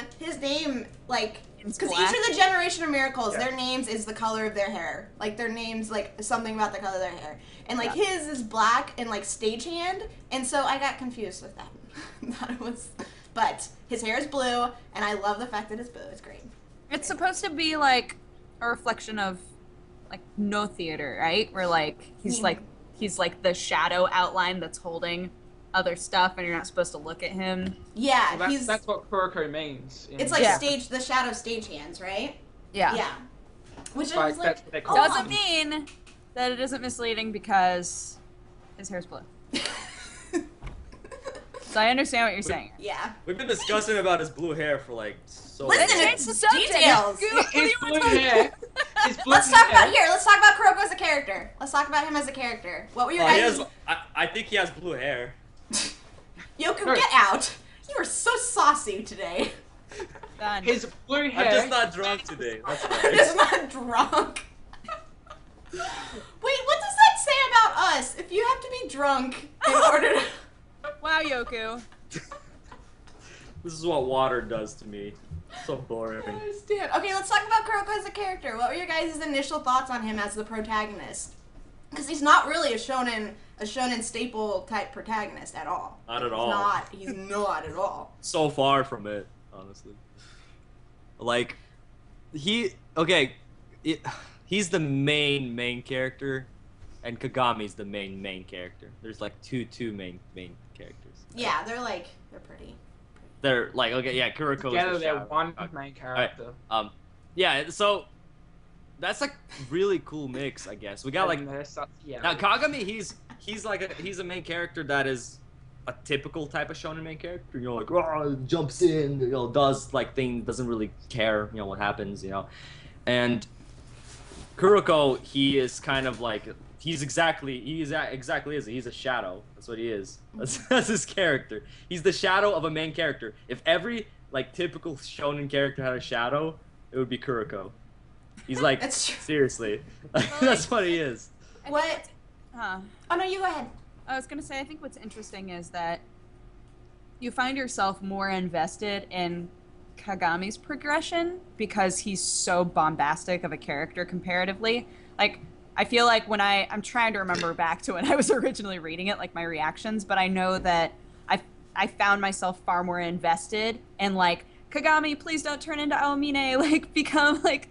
like, It's because black. each of the Generation of Miracles, Yeah. their names is the color of their hair. Like, their names, like, something about the color of their hair. And, like, his is black and, like, stagehand, and so I got confused with that. Thought it was, but his hair is blue, and I love the fact that it's blue. It's great. It's supposed to be like a reflection of like no theater, right? Where like he's like the shadow outline that's holding other stuff, and you're not supposed to look at him. Yeah, Well, he's. that's what Kuroko means. It's like Yeah. the shadow stagehands, right? Yeah. Yeah. Which I Like, was like, that's what they call Doesn't mean that it isn't misleading because his hair's blue. So I understand what you're saying. yeah. We've been discussing about his blue hair for like so Listen, long. Change the subject. Details. What do His you want blue to hair. His blue Let's talk about hair. Let's talk about Kuroko as a character. Let's talk about him as a character. What were your Oh, he guys? has, I think he has blue hair. Yoku, Right. get out! You are so saucy today. Done. His blue hair. I'm just not drunk today. That's I'm why. just not drunk. Wait, what does that say about us? If you have to be drunk in order to. Wow, Yoku. This is what water does to me. So boring. I understand. Okay, let's talk about Kuroko as a character. What were your guys' initial thoughts on him as the protagonist? Because he's not really a shonen staple type protagonist at all. Not at all. He's not at all. So far from it, honestly. Like, he's the main character, and Kagami's the main character. There's like two main characters. Yeah, they're pretty. They're like, okay, yeah, Kuroko's Together, the they're shadow. one main character. Yeah, so that's like really cool mix, I guess. We got like And they're such- yeah. now Kagami, he's a main character that is a typical type of shonen main character. You know, like jumps in, you know, does like things, doesn't really care, you know, what happens, you know. And Kuroko, he is kind of like he's exactly is he's a shadow. That's what he is. That's his character. He's the shadow of a main character. If every like typical shonen character had a shadow, it would be Kuroko. He's like That's true. seriously. That's what he is. What? Huh. Oh no, you go ahead. I was gonna say, I think what's interesting is that you find yourself more invested in Kagami's progression because he's so bombastic of a character comparatively. Like, I feel like when I'm trying to remember back to when I was originally reading it, like my reactions, but I know that I found myself far more invested in like, Kagami, please don't turn into Aomine, like become like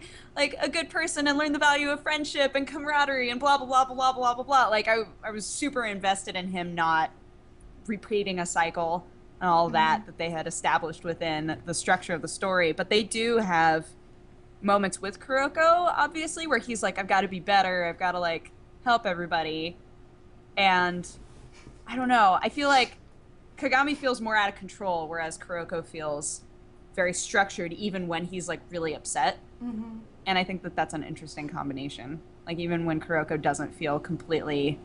a good person and learn the value of friendship and camaraderie and blah blah blah blah blah blah blah. Like I was super invested in him not repeating a cycle and all that they had established within the structure of the story. But they do have moments with Kuroko, obviously, where he's like, I've got to be better, I've got to like help everybody. And I don't know, I feel like Kagami feels more out of control, whereas Kuroko feels very structured even when he's like really upset. Mm-hmm. And I think that that's an interesting combination. Like even when Kuroko doesn't feel completely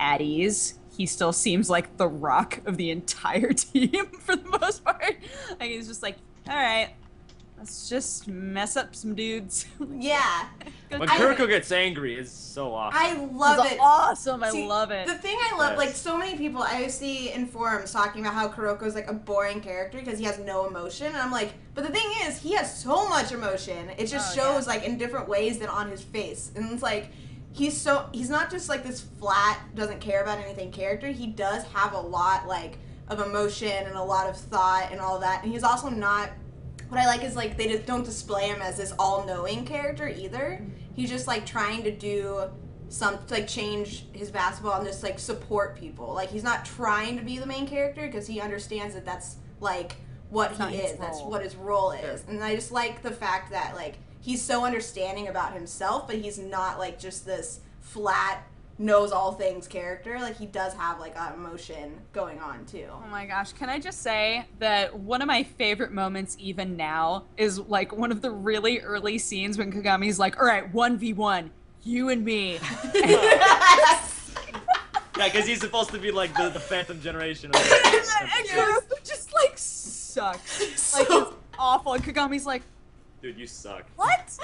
at ease, he still seems like the rock of the entire team for the most part. Like he's just like, all right, let's just mess up some dudes. Yeah, When I- Kuroko gets angry, it's so awesome. I love It's it. awesome. I See, love it. The thing I love, Yes. like so many people I see in forums talking about how Kuroko's like a boring character because he has no emotion, and I'm like, but the thing is, he has so much emotion. It just Oh, shows like in different ways than on his face, and it's like he's not just like this flat doesn't care about anything character. He does have a lot like of emotion and a lot of thought and all that, and he's also not. What I like is like they just don't display him as this all-knowing character either. He's just like trying to do like change his basketball and just like support people. Like he's not trying to be the main character because he understands that that's like what It's not he his is. That's role. what his role is. And I just like the fact that like he's so understanding about himself, but he's not like just this flat knows all things character. Like he does have like emotion going on too. Oh my gosh, can I just say that one of my favorite moments even now is like one of the really early scenes when Kagami's like, all right, 1v1, you and me. Yeah, because he's supposed to be like the phantom generation. Of And Kuroko just like sucks. Like So- it's awful. And Kagami's like, Dude, you suck. what?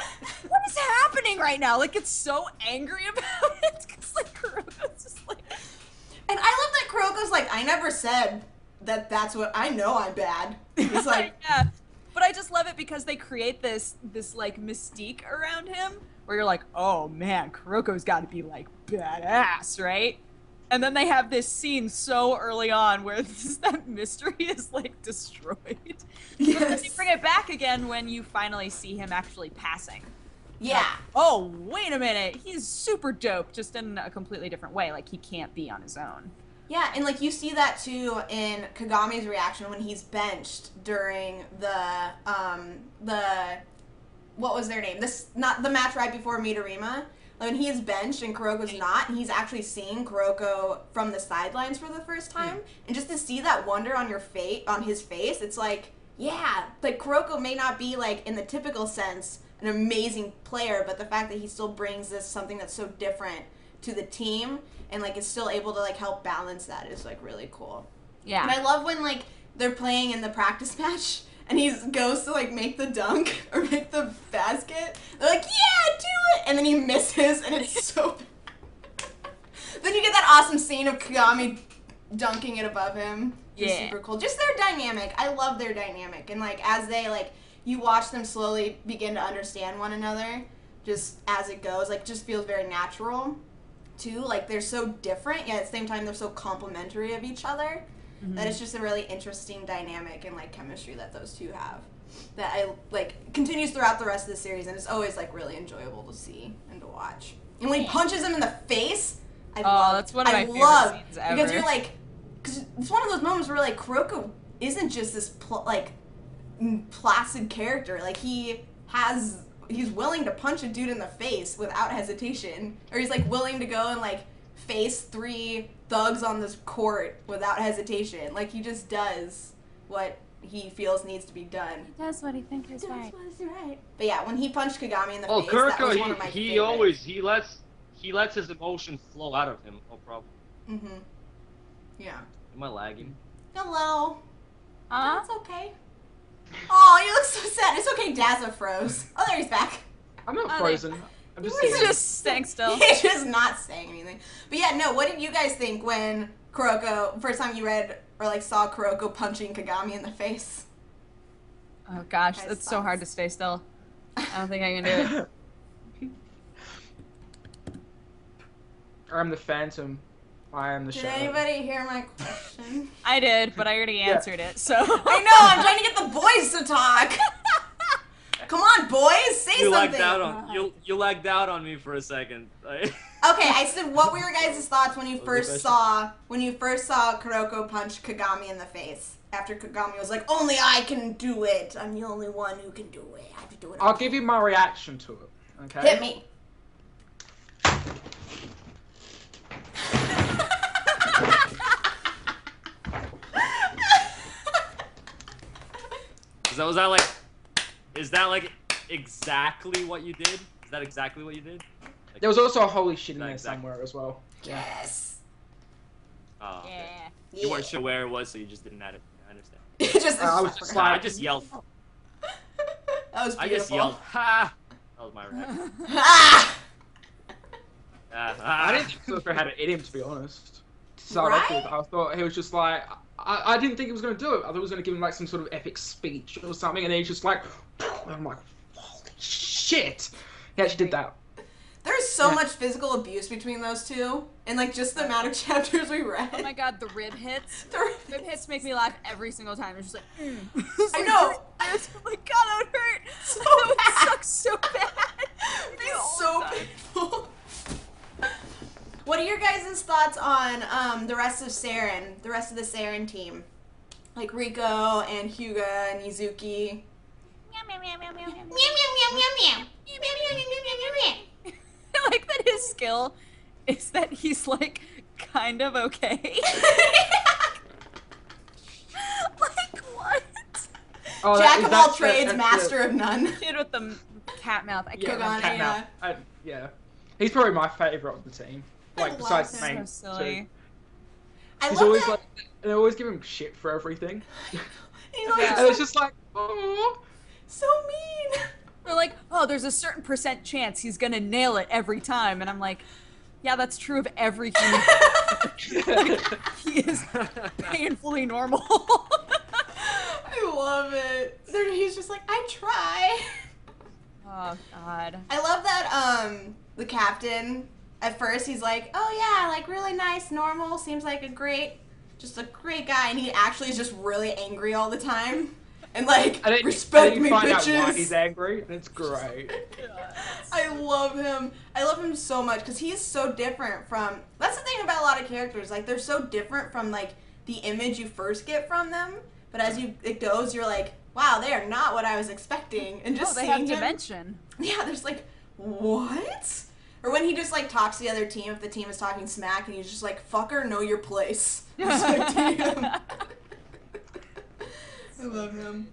What is happening right now? Like it's so angry about it. Cause like Kuroko's just like, And I love that Kuroko's like, I never said that's what I know. I'm bad. He's like, yeah. But I just love it because they create this like mystique around him where you're like, oh man, Kuroko's got to be like badass, right? And then they have this scene so early on where that mystery is like destroyed. Yes. But then they bring it back again when you finally see him actually passing. yeah. Like, oh, wait a minute, he's super dope, just in a completely different way. Like he can't be on his own. Yeah, and like you see that too in Kagami's reaction when he's benched during the what was their name? This not the match right before Midorima. Like when he is benched and Kuroko's not, and he's actually seeing Kuroko from the sidelines for the first time, and just to see that wonder on his face, it's like, yeah, like Kuroko may not be like in the typical sense an amazing player, but the fact that he still brings this something that's so different to the team and like is still able to like help balance that is like really cool. Yeah. And I love when like they're playing in the practice match and he goes to like make the dunk or make the basket. They're like, yeah, do it, and then he misses and it's so bad. Then you get that awesome scene of Kagami dunking it above him. It's super cool. Just their dynamic. I love their dynamic, and like as they like you watch them slowly begin to understand one another just as it goes, like just feels very natural too. Like they're so different, yet at the same time they're so complementary of each other that it's just a really interesting dynamic and like chemistry that those two have that I like continues throughout the rest of the series, and it's always like really enjoyable to see and to watch. And when he punches him in the face, that's one of my favorite scenes ever. Because you're like, because it's one of those moments where like Kuroko isn't just this placid character. Like he's willing to punch a dude in the face without hesitation, or he's like willing to go and like face 3 thugs on this court without hesitation. Like he just does what he feels needs to be done. He does what he thinks is right. But yeah, when he punched Kagami in the face, that was one of my he favorites. always he lets his emotions flow out of him. No problem. Mhm. Yeah. Am I lagging? Hello. That's okay. Oh, you look so sad. It's okay, Dazza froze. Oh, there he's back. I'm not frozen. I'm just He's saying. just staying still. He's just not saying anything. But yeah, no, what did you guys think when Kuroko, first time you read or like saw Kuroko punching Kagami in the face? Oh gosh, Guys' it's so hard to thoughts? stay still. I don't think I can do it. I'm the Phantom. I am the Did Shadow. anybody hear my question? I did, but I already answered it, so. I know, I'm trying to get the boys to talk. Come on, boys, say You something. lagged out on me for a second. Okay, I said, what were your guys' thoughts when you What was the first saw Kuroko punch Kagami in the face? After Kagami was like, only I can do it. I'm the only one who can do it. I have to do it. I'll give you my reaction to it. Okay. Hit me. Is that like exactly what you did? Is that exactly what you did? Like, There was also a holy shit in there Exactly. somewhere as well. Yes. oh, okay. Yeah. You weren't sure where it was, so you just didn't add it. I understand. I was just I like, just yelled. That was beautiful. I just yelled. Ha! That was my reaction. Ah! I didn't think Silver had it in him, to be honest. To start off with, I thought he was just like, I didn't think he was going to do it. I thought he was going to give him like some sort of epic speech or something, and then he's just like, and I'm like, holy shit! He actually did that. There's so much physical abuse between those two, and like just the amount of chapters we read. Oh my god, the rib hits. The rib Rib hits make me laugh every single time. It's just like, I know. I'm like, God, that would hurt. So that would bad. suck so bad. It's so painful. What are your guys' thoughts on the rest of Saren, the rest of the Saren team? Like Riko and Hyuga and Izuki. Meow, meow, meow, meow, meow, meow. Meow, meow, meow, meow, meow. Meow, meow, meow, meow, meow, meow, meow. I like that his skill is that he's like kind of okay. Like what? Oh, Jack is of all that- trades, that's master of none. Kid with the cat mouth. I Yeah, can't Kagami, remember. cat yeah. mouth. Yeah. He's probably my favourite of the team. I Like, love besides him. the main So silly. I He's love always that. like, and they always give him shit for everything. He's always Yeah. And it's just like, oh. so mean. They're like, oh, there's a certain % chance he's gonna nail it every time, and I'm like, Yeah, that's true of every human. He is painfully normal. I love it. He's just like, I try. Oh God. I love that the captain, at first he's like, oh yeah, like really nice, normal, seems like just a great guy, and he actually is just really angry all the time. And like, respect me, find bitches. out why he's angry, and it's great. I love him. I love him so much because he's so different from. That's the thing about a lot of characters. Like they're so different from like the image you first get from them. But as it goes, you're like, wow, they are not what I was expecting. And just they seeing have him, dimension. Yeah, there's like, what? Or when he just like talks to the other team if the team is talking smack, and he's just like, fucker, know your place. Just like, damn. I love him.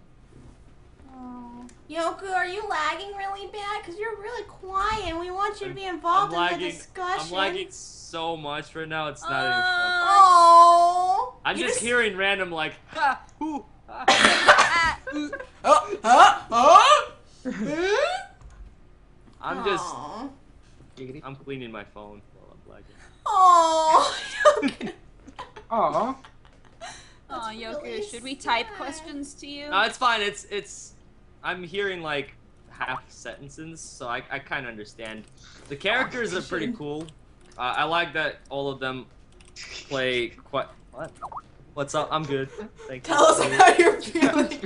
Oh. Yoku, are you lagging really bad? Because you're really quiet and we want you to be involved in the discussion. I'm lagging so much right now, it's not even fun. Oh. I'm just hearing random like, ha, hoo, ha. I'm cleaning my phone while I'm lagging. Oh. Aw. Oh, Yoku, should we type questions to you? No, it's fine. I'm hearing like half sentences, so I kind of understand. The characters are pretty cool. I like that all of them play quite. What? What's up? I'm good. Thank you. Tell us how you're feeling.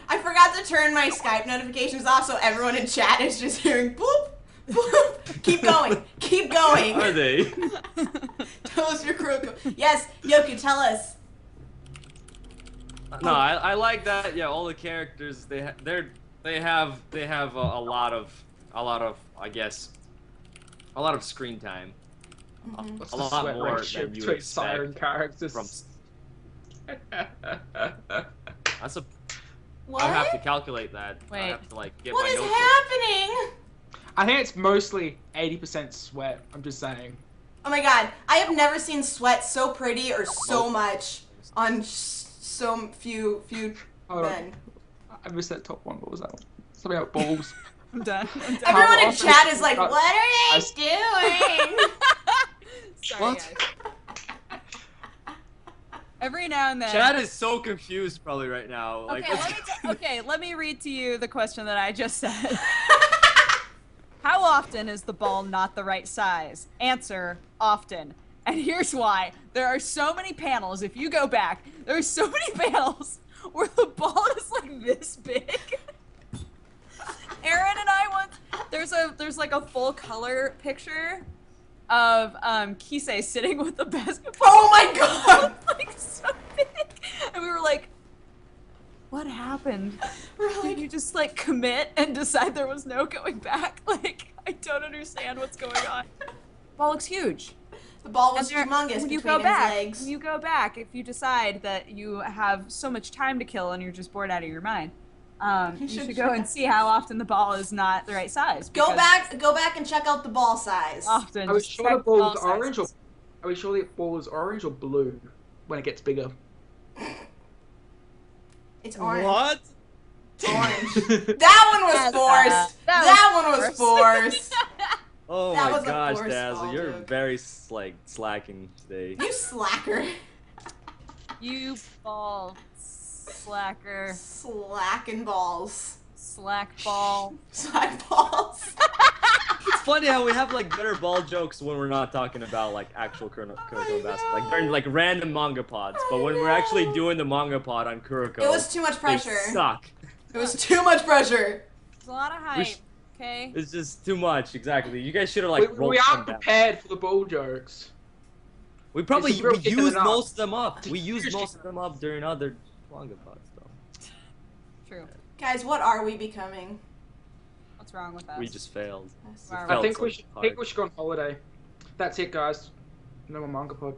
I forgot to turn my Skype notifications off, so everyone in chat is just hearing boop, boop. Keep going. Keep going. Are they? Tell us your Kuroko. Yes, Yoku, tell us. No, I like that. Yeah, all the characters they have a lot of I guess a lot of screen time. What's A the lot sweat more ratio than you between Siren expect characters? from. That's a. What? I have to calculate that. I Wait. have to like get What my is notes. happening? I think it's mostly 80% sweat. I'm just saying. Oh my god, I have never seen sweat so pretty or so much on so few Hold men. on. I missed that top one. What was that one? Something about balls. I'm done. I'm done. Everyone in often chat is is like, that- what are they doing? Sorry, What? guys. Every now and then. Chad is so confused probably right now. Like, Okay, let me read to you the question that I just said. How often is the ball not the right size? Answer, often. And here's why. There are so many panels, if you go back, there are so many panels where the ball is like this big. Aaron and I once, there's like a full color picture of Kisei sitting with the basketball. Oh my god! Like so big. And we were like, what happened? Did you just like commit and decide there was no going back? Like, I don't understand what's going on. Ball looks huge. The ball was And humongous when you between go back, his legs. when you go back, if you decide that you have so much time to kill and you're just bored out of your mind, you should go and see how often the ball is not the right size. Go back and check out the ball size. Often. Are we just sure check the ball is ball orange or sizes. are we sure the ball is orange or blue when it gets bigger? It's orange. what? Orange. That one was forced. That one was forced. Oh That my was a gosh, forced ball Dazzle, you're joke. very like slacking today. You slacker. You ball slacker. Slacking balls. Slack ball. Slack balls. It's funny how we have like better ball jokes when we're not talking about like actual Kuroko basketball, like during like random manga pods. But when we're actually doing the manga pod on Kuroko, It was too much they pressure. suck. It was too much pressure. There's a lot of hype, okay? It's just too much. Exactly. You guys should have like rolled we some are down. prepared for the ball jokes. We probably It's a real kick in the used nuts. most of them up. We used most of them up during other manga pods though. True. Guys, what are we becoming? What's wrong with us? We just failed. Wow. I Felt think so we should hard. go on holiday. That's it, guys. No more manga pod.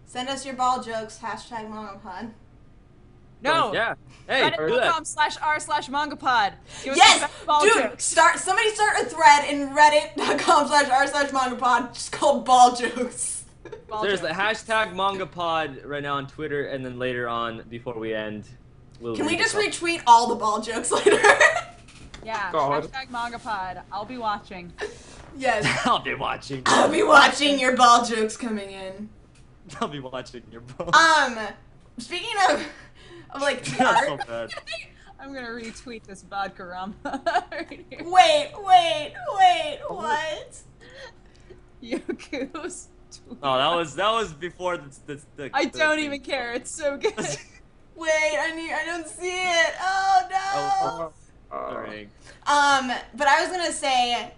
Send us your ball jokes. Hashtag MangaPod. No! Yeah. Hey, do that. reddit.com/r/mangapod. Give us some Yes, best ball dude. jokes. Somebody start a thread in reddit.com/r/mangapod just called ball jokes. Ball There's the jokes. hashtag MangaPod right now on Twitter, and then later on, before we end, we'll Can we read just the top- retweet all the ball jokes later? Yeah, God. hashtag MangaPod. I'll be watching. Yes. I'll be watching. I'll be watching your ball jokes coming in. I'll be watching your ball. Speaking of like the That's art. so bad. I'm gonna retweet this vodka rum right here. Wait, what? Yoku's tweet. Oh, that was before the I the don't thing. even care. It's so good. Wait, I don't see it. Oh no. Sorry. But I was gonna say,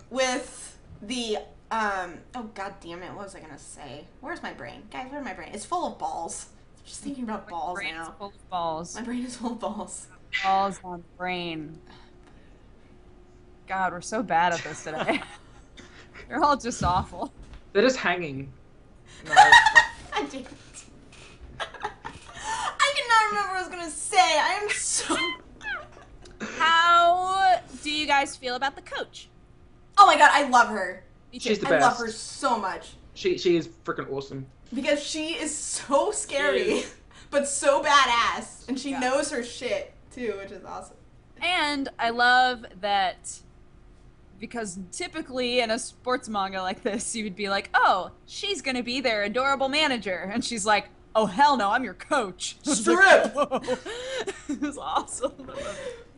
with the oh god damn it, what was I gonna say? Where's my brain? Guys, where's my brain? It's full of balls. I'm just thinking about balls Brain's now. full of balls. My brain is full of balls. Balls on brain. God, we're so bad at this today. You're all just awful. They're just hanging. No, I did. I cannot remember what I was gonna say. I am so. How do you guys feel about the coach? Oh my god, I love her. she's the I love best. her so much She is freaking awesome. because she is so scary, She is. but so badass, and she Yeah. knows her shit too, which is awesome. And I love that because typically in a sports manga like this, you would be like, oh, she's going to be their adorable manager. And she's like, oh, hell no, I'm your coach. I was like, Strip! whoa. It was awesome.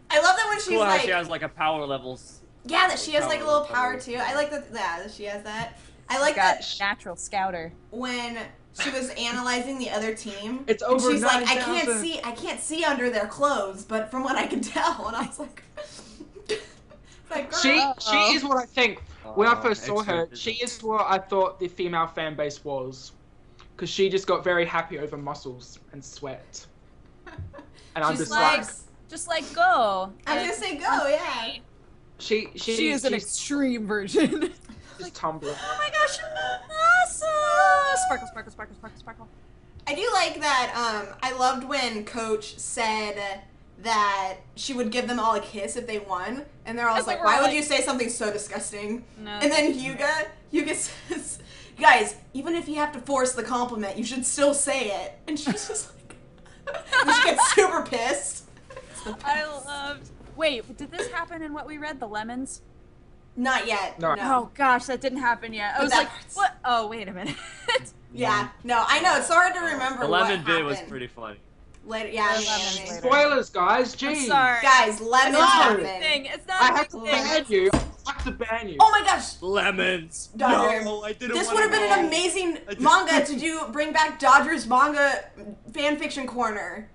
I love that when she's Cool how like, she has like a power levels. yeah, that she has like a little power Power. too. I like that. Yeah, that she has that. I like Got that natural scouter. when she was analyzing the other team. It's and over she's like, I 9,000. can't see under their clothes, but from what I can tell, and I was like, it's like girl. She is what I think. When I first saw extra her, vision. she is what I thought the female fan base was. Because she just got very happy over muscles and sweat. And I'm She's just like- like, Just like Go. I was gonna say go, yeah. She is an she's extreme version. just Tumblr. Oh my gosh, awesome! Sparkle, sparkle, sparkle, sparkle, sparkle. I do like that. I loved when Coach said that she would give them all a kiss if they won, and they're all And they like, were "Why all would like- you say something so disgusting?" No. And then Hyuga says, "Guys, even if you have to force the compliment, you should still say it." And she's just like, and she gets super pissed. It's the I best. loved. Wait, did this happen in what we read? The lemons? Not yet. No. Oh gosh, that didn't happen yet. I But was that like, hurts. what? Oh, wait a minute. Yeah. No, I know. It's so hard to remember The what lemon bit was happened. pretty funny. Later. Yeah. The in the lemons anime. later. Spoilers, guys. I'm Jeez. sorry. Guys, lemons No. happen. Thing. It's not I a have big to thing. ban you. I have to ban you. Oh my gosh. Lemons. Dodger. No, I didn't. This wanna would have been go. an amazing I just- manga to bring back Dodger's manga fanfiction corner.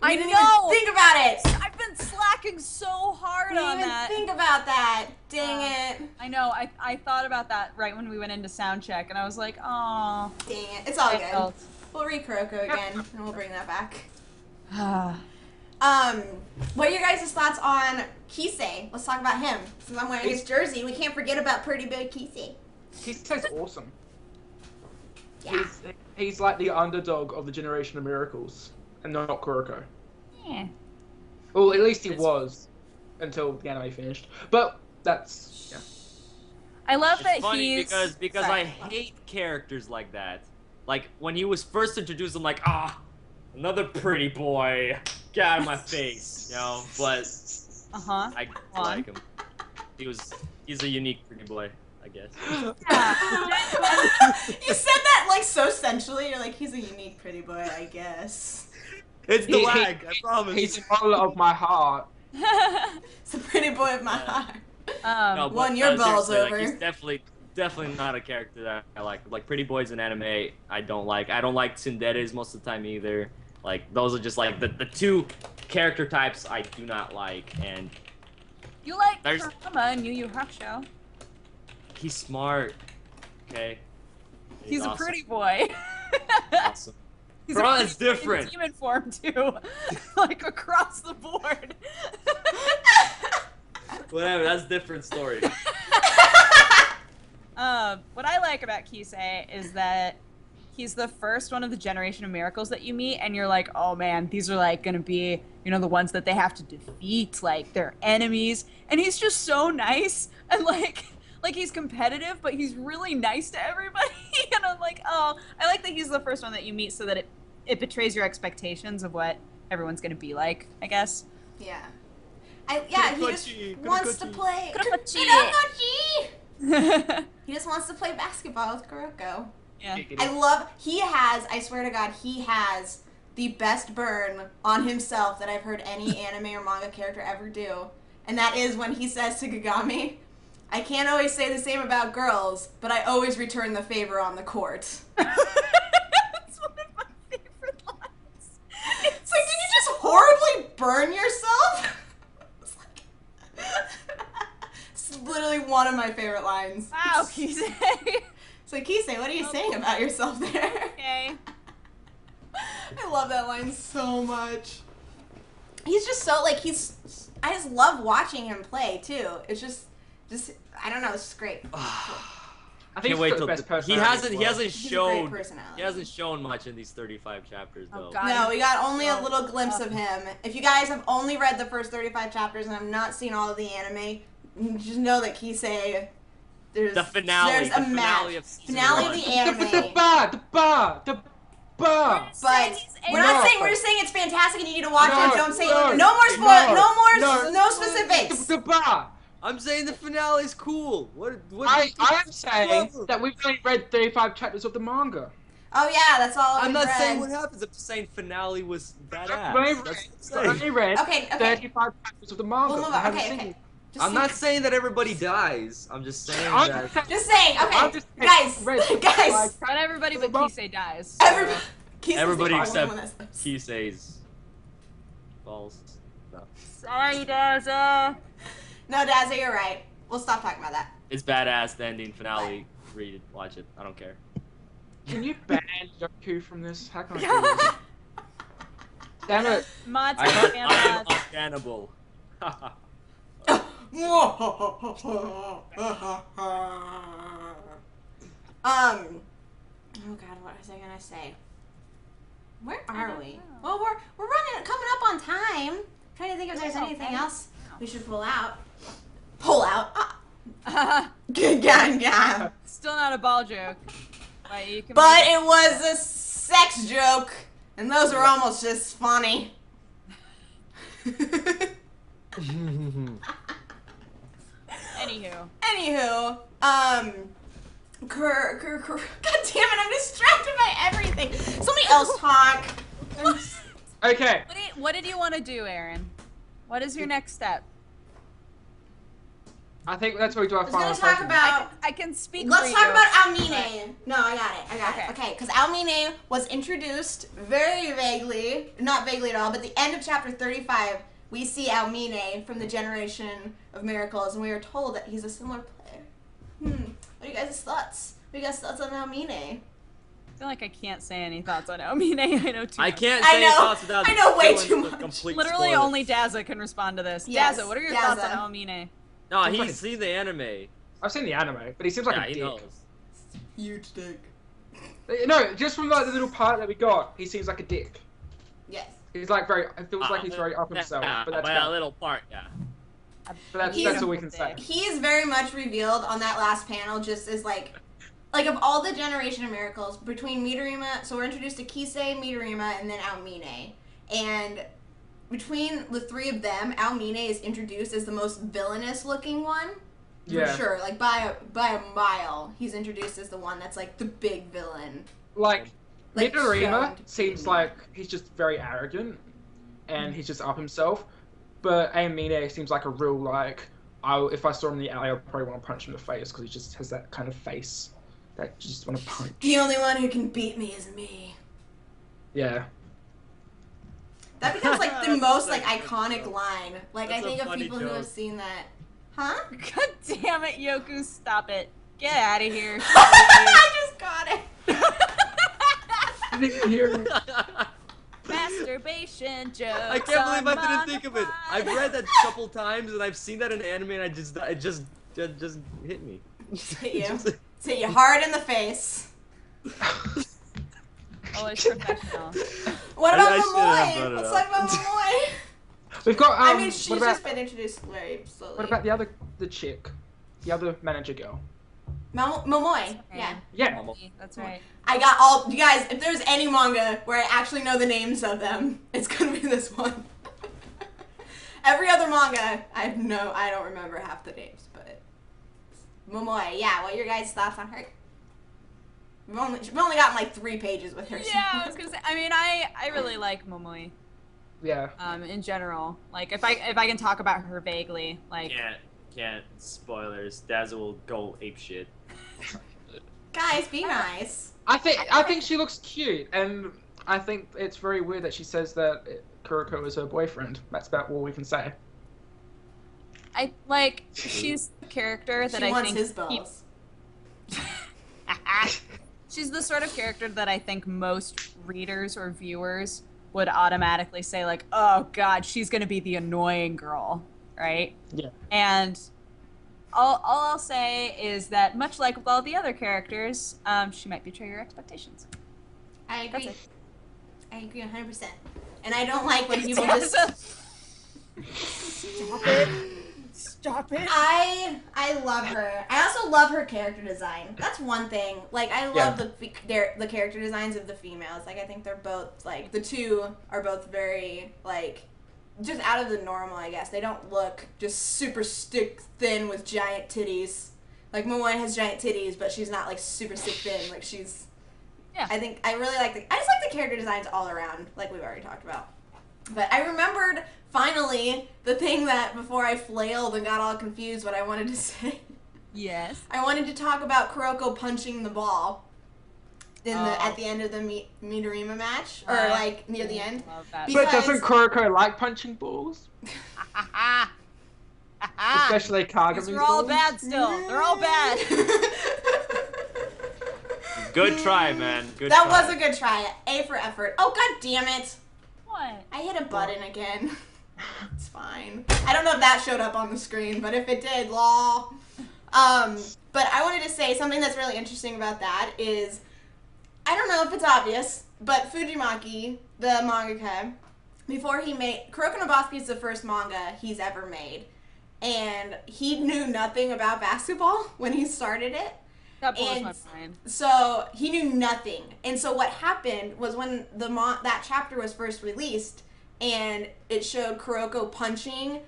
We I didn't know. even think about it. I've been slacking so hard We didn't on even that. think about that. Dang it. I know. I thought about that right when we went into sound check, and I was like, oh. Dang it. It's all good. We'll read Kuroko again, and we'll bring that back. What are your guys' thoughts on Kisei? Let's talk about him. Since I'm wearing his jersey, we can't forget about Pretty Big Kisei. He's awesome. Yeah. He's like the underdog of the Generation of Miracles, and not Kuroko. Yeah. Well, at least he It's- was until the anime finished. But that's yeah. I love It's that funny he's. because Sorry. I hate characters like that. Like when he was first introduced, I'm like, another pretty boy, get out of my face, you know. But Uh-huh. I on. like him. He's a unique pretty boy, I guess. Yeah. You said that like so sensually. You're like, he's a unique pretty boy, I guess. It's the He- lag, I promise. He's the model of my heart. It's the pretty boy of my heart. No, but, Won your balls seriously, over. Like, he's definitely not a character that I like. Like pretty boys in anime, I don't like. I don't like tsunderes most of the time either. Like those are just like the two character types I do not like. And You like There's- Kurama in Yu Yu Hakusho. he's smart. Okay. He's a awesome. pretty boy. Awesome. He's Bro, a that's pretty boy different. in demon form too, like across the board. Whatever, that's a different story. What I like about Kisei is that he's the first one of the Generation of Miracles that you meet, and you're like, oh man, these are like gonna be, you know, the ones that they have to defeat, like they're enemies. And he's just so nice, and like he's competitive, but he's really nice to everybody. And I'm like, oh, I like that he's the first one that you meet, so that it betrays your expectations of what everyone's gonna be like, I guess. Yeah. Yeah, he just Kuroko-chi, wants to Kuroko-chi. play. Kuroko-chi. Kuroko-chi! He just wants to play basketball with Kuroko. Yeah. I swear to God, he has the best burn on himself that I've heard any anime or manga character ever do. And that is when he says to Kagami, I can't always say the same about girls, but I always return the favor on the court. That's one of my favorite lines. It's like, did you just horribly burn yourself? It's it's literally one of my favorite lines. Wow, Kisei. It's like, Kisei, what are you saying about yourself there? Okay. I love that line so much. He's just so, like, I just love watching him play, too. It's just, I don't know, it's just great. I think Can't wait he's till got the best he personality hasn't as well. He's a great shown personality. he hasn't shown much in these 35 chapters though. Oh, God. No, we got only a little glimpse of him. If you guys have only read the first 35 chapters and have not seen all of the anime, just know that Kisei, there's The finale, there's the a finale match. of season Finale one. of the The anime. bar. But we're not No. saying, we're just saying it's fantastic and you need to watch No, it. Don't say no, no more spoil, no specifics. The bar. I'm saying the finale is cool. What I am saying that we've only read 35 chapters of the manga. Oh yeah, that's all I'm we've not read. saying what happens. I'm just saying finale was badass. We've only read Okay. 35 chapters of the manga. We'll move I on. haven't Okay, seen okay. it. Just I'm see- not saying that everybody dies. I'm just saying I'm that. Just saying. I'm Okay, just guys, read guys. But everybody but Kisei dies. Everybody, Kisei's Everybody the only except one that stops. Kisei's false. No. Sorry, Daza. No, Dazza, you're right. We'll stop talking about that. It's badass. The ending finale. Read it. Watch it. I don't care. Can you ban Yoku from this? How can I do this? Damn it. Mods I can't. ban I'm mods. uncannibal. Oh God, what was I gonna say? Where are we? Well, we're coming up on time. I'm trying to think if there's anything else we should pull out. Pull out. Yeah. Still not a ball joke. But you can. But it was a sex joke, and those were almost just funny. Anywho. God damn it, I'm distracted by everything. Somebody else talk. Okay. What did you want to do, Aaron? What is your next step? I think that's where we do our I was gonna final talk session. about. I can speak. Let's for talk you. about Almine. No, I got it. Okay. Okay, because Almine was introduced very vaguely, not vaguely at all, but the end of chapter 35, we see Almine from the Generation of Miracles, and we are told that he's a similar player. What are you guys' thoughts? What are you guys' thoughts on Almine? I feel like I can't say any thoughts on Omine. I know too I much. can't I say know. thoughts without I know way spoiling too the much. complete Literally spoiler. only Daza can respond to this. Yes, Daza, what are your Daza. thoughts on Omine? No, he's seen the anime. I've seen the anime, but he seems like Yeah, a he dick. knows. Huge dick. No, just from like the little part that we got, he seems like a dick. Yes. He's like very. It feels like he's very up himself, but that's by a about, little part, yeah. but that's all we can say. He is very much revealed on that last panel, just as like of all the Generation of Miracles, between Midorima, so we're introduced to Kisei, Midorima, and then Almine. And between the three of them, Almine is introduced as the most villainous looking one. Yeah. For sure. Like by a mile, he's introduced as the one that's like the big villain. Like Like, Midorima shown. seems like he's just very arrogant, and he's just up himself. But Amine seems like a real like. If I saw him in the alley, I'd probably want to punch him in the face because he just has that kind of face that you just want to punch. The only one who can beat me is me. Yeah. That becomes like the most like That's a good iconic joke. line. Like That's I a think of funny people who joke. have seen that. Huh? God damn it, Yoku, stop it. Get out of here. I just got it. I didn't even hear him. Masturbation jokes. I can't believe I on didn't think of it. MangaPod. I've read that a couple times and I've seen that in anime and it just hit me. Hit you. It's hit you hard in the face. Always professional. What I about shouldn't have brought Momoy? it Let's up. talk about Momoy. We've got. I mean, she's what about, just been introduced very slowly. What about the chick, the other manager girl? Momoy? Yeah. Yeah. That's right. I got all you guys. If there's any manga where I actually know the names of them, it's gonna be this one. Every other manga, I don't remember half the names, but Momoe, yeah. What are your guys' thoughts on her? We've only gotten like 3 pages with her. Yeah, I was gonna say. I mean, I really like Momoe. Yeah. In general, like if I can talk about her vaguely, like. Can't. Spoilers. Dazzle will go apeshit. Guys, be nice. I think she looks cute, and I think it's very weird that she says that Kuroko is her boyfriend. That's about all we can say. I like she's the character that She I wants think his balls. She's the sort of character that I think most readers or viewers would automatically say like, "Oh God, she's gonna be the annoying girl," right? Yeah. And all I'll say is that much like with all the other characters, she might betray your expectations. I agree. That's it. I agree 100%. And I don't like when people just... Stop it. I love her. I also love her character design. That's one thing. Like, I love the character designs of the females. Like, I think they're both, like, the two are both very, like, just out of the normal, I guess. They don't look just super stick thin with giant titties. Like, Momoe has giant titties, but she's not, like, super stick thin. Like, she's... Yeah. I think I really like I just like the character designs all around, like we've already talked about. But I remembered finally the thing that before I flailed and got all confused what I wanted to say. Yes. I wanted to talk about Kuroko punching the ball in at the end of the Midorima match, or like near the end. Love that. But doesn't Kuroko like punching balls? Especially Kagami's They're all balls? bad still. They're all bad. Good try, man. Good That try. was a good try. A for effort. Oh, god damn it. What? I hit a button again. It's fine. I don't know if that showed up on the screen, but if it did, lol. But I wanted to say something that's really interesting about that is, I don't know if it's obvious, but Fujimaki, the mangaka, before he made... Kuroko no Basuke is the first manga he's ever made. And he knew nothing about basketball when he started it. That blows And my mind. so he knew nothing. And so what happened was when that chapter was first released and it showed Kuroko punching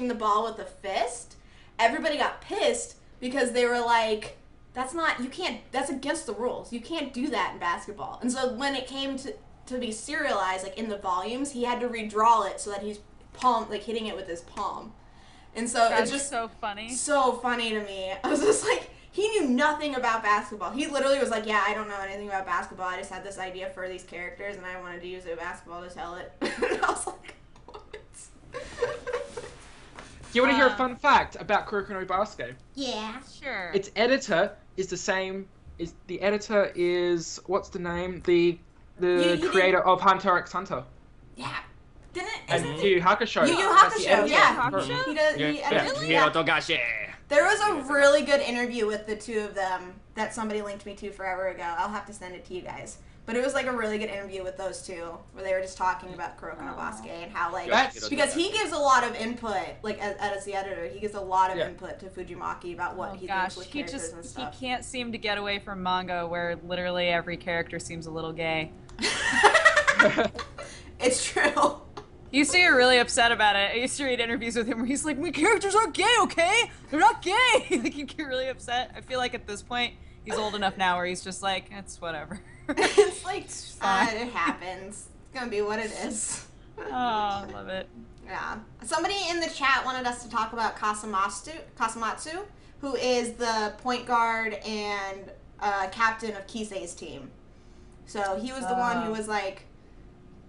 the ball with a fist, everybody got pissed because they were like, that's against the rules. You can't do that in basketball. And so when it came to be serialized, like in the volumes, he had to redraw it so that he's hitting it with his palm. And so That's it's just so funny. so funny to me. I was just like, he knew nothing about basketball. He literally was like, yeah, I don't know anything about basketball. I just had this idea for these characters, and I wanted to use a basketball to tell it. And I was like, what? Do you want to hear a fun fact about Kuroko no Basuke? Yeah. Sure. Its editor is the same. The editor is what's the name? The He creator of Hunter x Hunter Yeah. Didn't it? and Isn't Yu Yu Hakusho. Yu Yu That's the Hakusho, editor. yeah. Hakusho? He does. Yeah, He yeah. edited- Hiro Togashi. There was a really good interview with the two of them that somebody linked me to forever ago. I'll have to send it to you guys. But it was like a really good interview with those two where they were just talking about Kuroko no Basuke and how like That's- because he gives a lot of input, like as the editor, he gives a lot of input to Fujimaki about what he thinks with characters and he stuff. can't seem to get away from manga where literally every character seems a little gay. It's true. You used to get really upset about it. I used to read interviews with him where he's like, my characters aren't gay, okay? They're not gay! Like, you get really upset. I feel like at this point, he's old enough now where he's just like, it's whatever. It's like, fine. it happens. It's gonna be what it is. Oh, I love it. Yeah. Somebody in the chat wanted us to talk about Kasamatsu, who is the point guard and captain of Kisei's team. So he was the one who was like,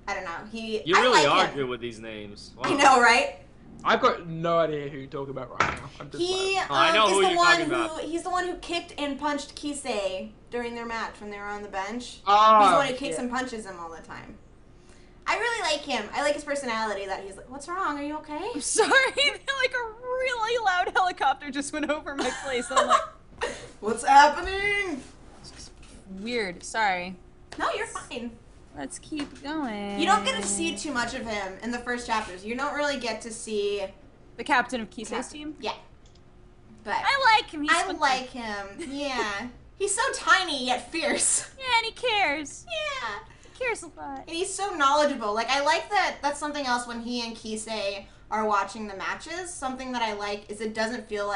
I don't know. You I really like are him. good with these names. Wow. I know, right? I've got no idea who you're talking about right now. I'm just He I know is who the you're one talking about. he's the one who kicked and punched Kisei during their match when they were on the bench. He's the Oh, one who kicks and punches him all the time. I really like him. I like his personality that he's like, what's wrong? Are you okay? I'm sorry, like a really loud helicopter just went over my place. I'm like, What's happening? weird, sorry. No, you're fine. Let's keep going. You don't get to see too much of him in the first chapters. You don't really get to see... The captain of Kisei's team? Yeah. But I like him. He's I fun. like him. Yeah. He's so tiny yet fierce. Yeah, and he cares. Yeah. He cares a lot. And he's so knowledgeable. Like, I like that. That's something else when he and Kisei are watching the matches, something that I like is it doesn't feel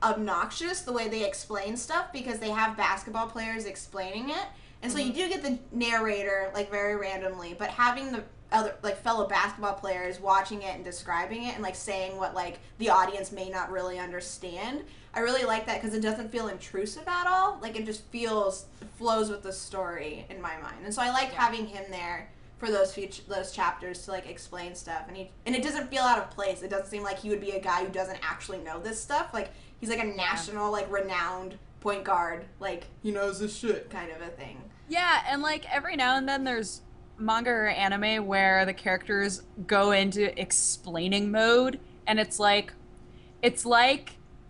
obnoxious the way they explain stuff, because they have basketball players explaining it. And so you do get the narrator, like, very randomly, but having the other, like, fellow basketball players watching it and describing it and, like, saying what, like, the audience may not really understand, I really like that because it doesn't feel intrusive at all. Like, it just flows with the story in my mind. And so I like having him there for those chapters to, like, explain stuff. And it doesn't feel out of place. It doesn't seem like he would be a guy who doesn't actually know this stuff. Like, he's, like, a national, like, renowned point guard. Like, he knows this shit kind of a thing. Yeah, and, like, every now and then there's manga or anime where the characters go into explaining mode, and it's like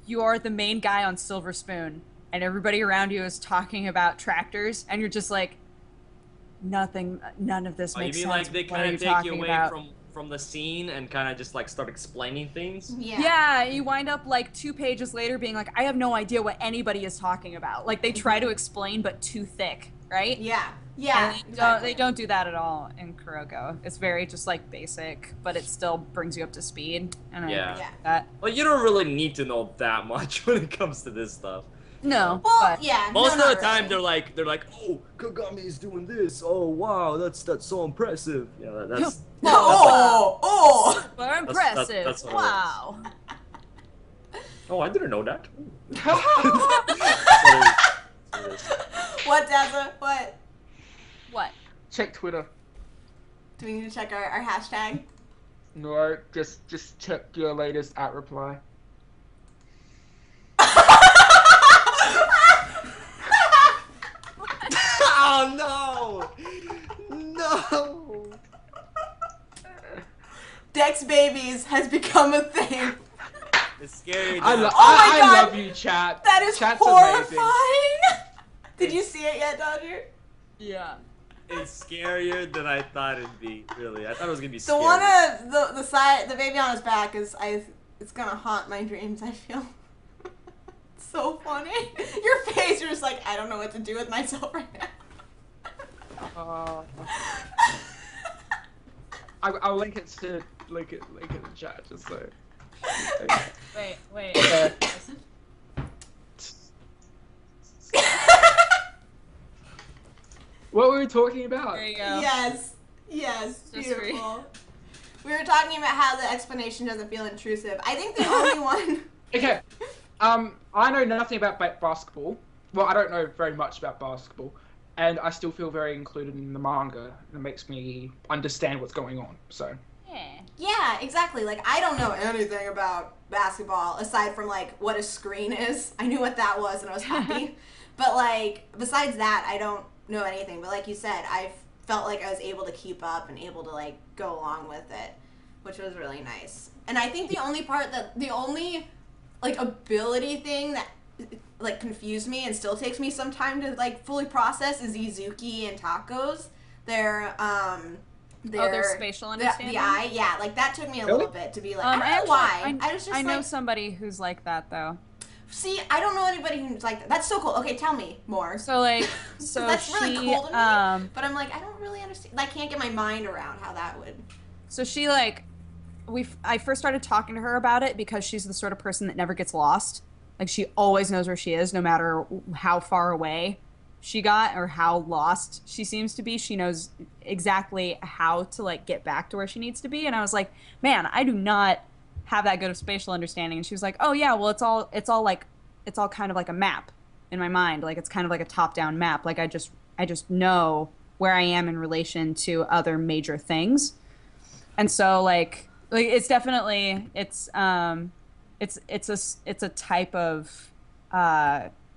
you're the main guy on Silver Spoon, and everybody around you is talking about tractors, and you're just like, none of this makes sense. You mean like they kind of take you away from the scene and kind of just like start explaining things? Yeah, you wind up like 2 pages later being like, I have no idea what anybody is talking about. Like, they try to explain, but too thick, right? Yeah. Yeah, they don't do that at all in Kuroko. It's very just like basic, but it still brings you up to speed. And I like that. Well, you don't really need to know that much when it comes to this stuff. No. Well, but most of the time they're like, oh, Kagami is doing this. Oh wow, that's so impressive. Yeah, that's. Super impressive. That's wow. Oh, I didn't know that. What, Daza? What? Check Twitter. Do we need to check our hashtag? No, just check your latest @reply. Oh no! No! Dex Babies has become a thing. It's scary. I God. love you, chat. That is Chat's horrifying. amazing. Did you see it yet, Dodger? Yeah. It's scarier than I thought it'd be. Really, I thought it was gonna be The scary. one the side, the baby on his back it's gonna haunt my dreams. I feel. It's so funny. Your face, you're just like, I don't know what to do with myself right now. I'll link it in the chat just so. Wait. What were we talking about? There you go. Yes, Just beautiful. We were talking about how the explanation doesn't feel intrusive. I think the only one. Okay, I know nothing about basketball. Well, I don't know very much about basketball, and I still feel very included in the manga. And it makes me understand what's going on. So. Yeah, exactly. Like, I don't know anything about basketball aside from, like, what a screen is. I knew what that was and I was happy. But, like, besides that, I don't know anything. But like you said, I felt like I was able to keep up and able to, like, go along with it, which was really nice. And I think the only like, ability thing that, like, confused me and still takes me some time to, like, fully process is Izuki and Tako's. Their spatial understanding? The eye, yeah. Like, that took me a little bit to be like, I don't know why. I was just I know like, somebody who's like that, though. See, I don't know anybody who's like that. That's so cool. Okay, tell me more. So, like, that's really cool to me. But I'm like, I don't really understand. I can't get my mind around how that would. So she, like, I first started talking to her about it because she's the sort of person that never gets lost. Like, she always knows where she is, no matter how far away she got or how lost she seems to be. She knows exactly how to, like, get back to where she needs to be. And I was like, man, I do not have that good of spatial understanding. And she was like, oh yeah, well, it's all kind of like a map in my mind. Like, it's kind of like a top-down map. Like, I just know where I am in relation to other major things. And so, like it's definitely, it's a type of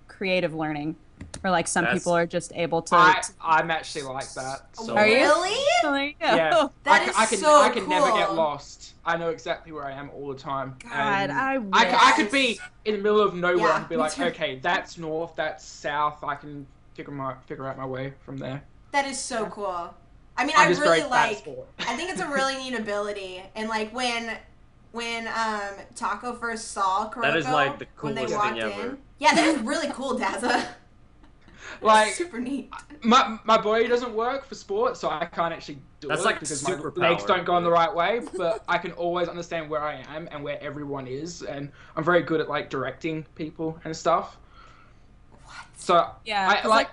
creative learning where, like, some people are just able to. I'm actually like that. So. Are you? Really? So there you go. Yeah. I can never get lost. I know exactly where I am all the time. God, and I could be in the middle of nowhere and be like, okay, that's north, that's south. I can figure out my way from there. That is so cool. I mean, I'm I just really very like. fast I think it's a really neat ability, and like when Taco first saw Kuroko, that is like the when they coolest walked thing ever. in. Yeah, that is really cool, Daza. Like, super neat. my body doesn't work for sport, so I can't actually do That's it like because my superpower. legs don't go in the right way. But I can always understand where I am and where everyone is, and I'm very good at like directing people and stuff. What? So Yeah, I 'cause, like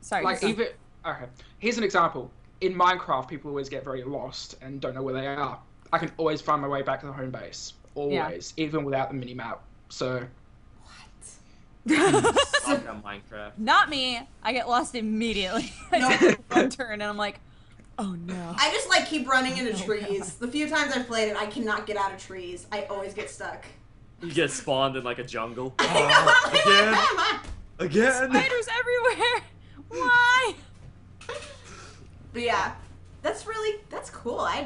sorry. like go. even okay. Here's an example. In Minecraft, people always get very lost and don't know where they are. I can always find my way back to the home base, always, even without the mini map. So Love that Minecraft. Not me. I get lost immediately. I No. take one turn and I'm like, oh no. I just like keep running into Oh, trees. God. The few times I've played it, I cannot get out of trees. I always get stuck. You get spawned in like a jungle. I know, I'm like, again? where am I? Again? Spiders everywhere. Why? But yeah, that's cool. I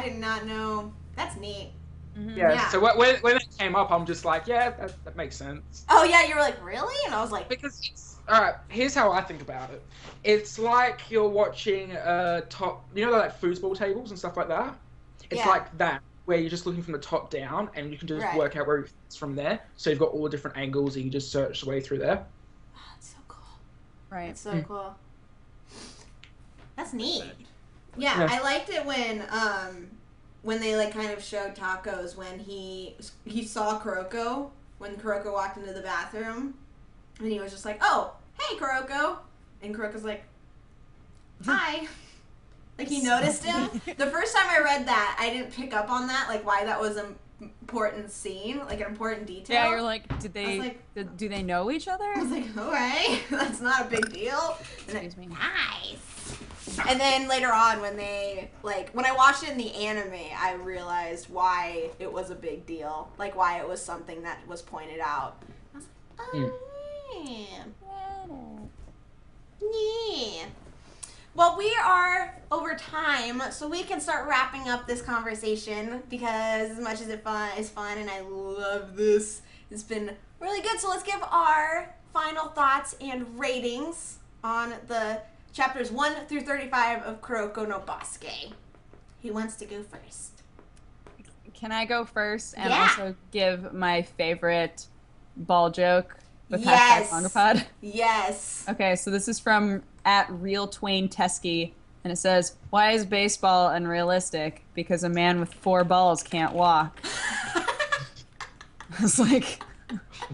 did not know. That's neat. Yeah. So when it came up, I'm just like, yeah, that makes sense. Oh yeah, you were like, really? And I was like, Because it's alright. Here's how I think about it. It's like you're watching top, like foosball tables and stuff like that. It's Yeah. like that, where you're just looking from the top down, and you can just Right. work out where it's from there. So you've got all the different angles, and you just search the way through there. oh, that's so cool. Right. That's so cool. That's neat. Yeah. Yeah, I liked it when they like kind of showed Tacos when he saw Kuroko when Kuroko walked into the bathroom, and he was just like, "Oh, hey Kuroko," and Kuroko's like, "Hi." Like he noticed him. The first time I read that, I didn't pick up on that, like why that was an important scene, like an important detail. Yeah, you're like, do they know each other? I was like, okay, that's not a big deal. And Excuse me. nice. And then later on, when when I watched it in the anime, I realized why it was a big deal, like why it was something that was pointed out. I was like, oh yeah. Well, we are over time, so we can start wrapping up this conversation because as much as it's fun, and I love this, it's been really good. So let's give our final thoughts and ratings on the chapters 1 through 35 of Kuroko no Basuke. Who wants to go first? Can I go first and Yeah. also give my favorite ball joke with Yes. #MangaPod? Yes. Okay, so this is from @RealTwainTesky, and it says, "Why is baseball unrealistic? Because a man with 4 balls can't walk." I was like,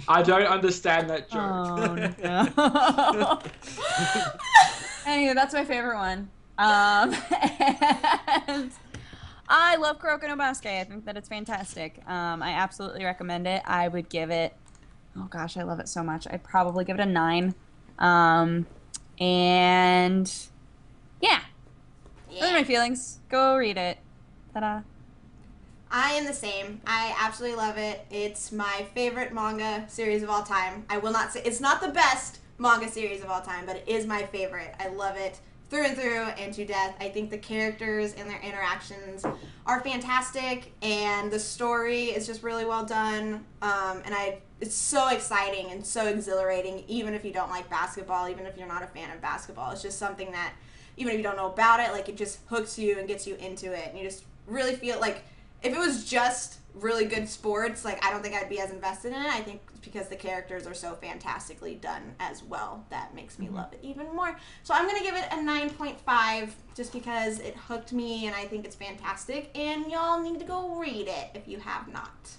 I don't understand that joke. oh no. Anyway, that's my favorite one. And I love Kuroko no Basuke. I think that it's fantastic. I absolutely recommend it. I would give it, oh gosh, I love it so much. I'd probably give it a 9. And yeah, those are my feelings. Go read it. Ta-da. I am the same. I absolutely love it. It's my favorite manga series of all time. I will not say it's not the best manga series of all time, but it is my favorite. I love it through and through and to death. I think the characters and their interactions are fantastic, and the story is just really well done. It's so exciting and so exhilarating, even if you don't like basketball, even if you're not a fan of basketball. It's just something that, even if you don't know about it, like it just hooks you and gets you into it, and you just really feel like if it was just really good sports, like I don't think I'd be as invested in it. I think it's because the characters are so fantastically done as well that makes me love it even more. So I'm gonna give it a 9.5 just because it hooked me and I think it's fantastic. And y'all need to go read it if you have not.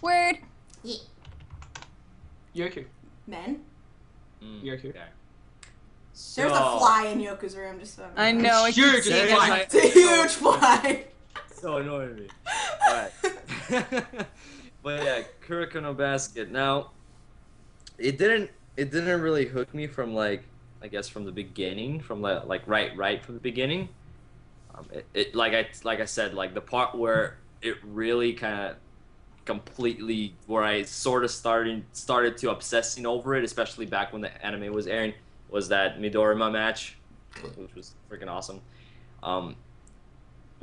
Word. Yeah. Yoku. Men, Yoku. Okay. there's a fly in Yoku's room. Just so I know. I keep Huge seeing fly. it. It's a huge fly. So annoying me. Alright. But yeah, Kuroko no Basket. Now, it didn't really hook me from like, I guess from the beginning, from like right from the beginning. Like I said, like the part where it really kind of completely, where I sort of started to obsessing over it, especially back when the anime was airing, was that Midorima match, which was freaking awesome.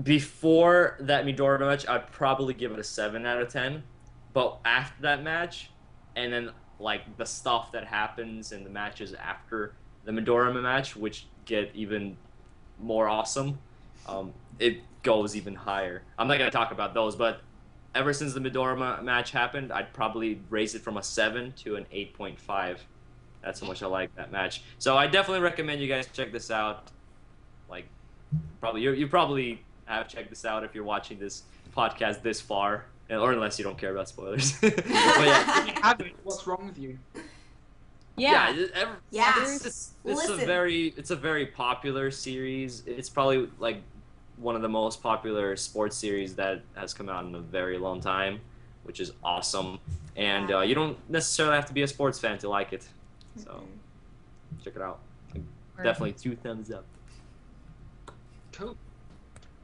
Before that Midorima match, I'd probably give it a 7 out of 10. But after that match, and then like the stuff that happens in the matches after the Midorima match, which get even more awesome, it goes even higher. I'm not gonna talk about those, but ever since the Midorima match happened, I'd probably raise it from a 7 to an 8.5. That's how much I like that match. So I definitely recommend you guys check this out. Like, probably you probably have checked this out if you're watching this podcast this far, or unless you don't care about spoilers. But yeah, What's wrong with you? Yeah. It's a very popular series. It's probably like one of the most popular sports series that has come out in a very long time, which is awesome. And you don't necessarily have to be a sports fan to like it. So check it out. Definitely 2 thumbs up. Cool.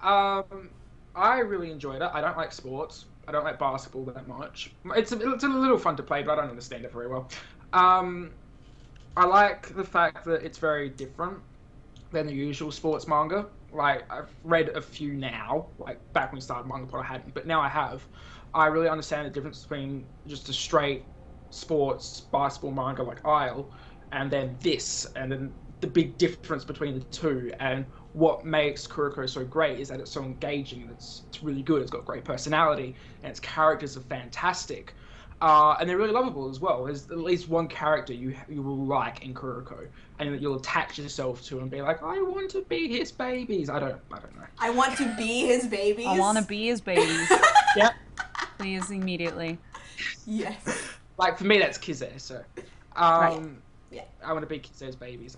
I really enjoyed it. I don't like sports. I don't like basketball that much. It's a little fun to play, but I don't understand it very well. I like the fact that it's very different than the usual sports manga. Like, I've read a few now. Like, back when we started MangaPod, I hadn't, but now I have. I really understand the difference between just a straight sports basketball manga like Isle, and then this, and then the big difference between the two. And what makes Kuroko so great is that it's so engaging, and it's really good. It's got great personality, and its characters are fantastic. And they're really lovable as well. There's at least one character you will like in Kuroko, and that you'll attach yourself to and be like, I want to be his babies. I don't know. I want to be his babies. I want to be his babies. Yep. Please, immediately. Yes. Like, for me, that's Kize, so. Right. Yeah. I want to be Kize's babies.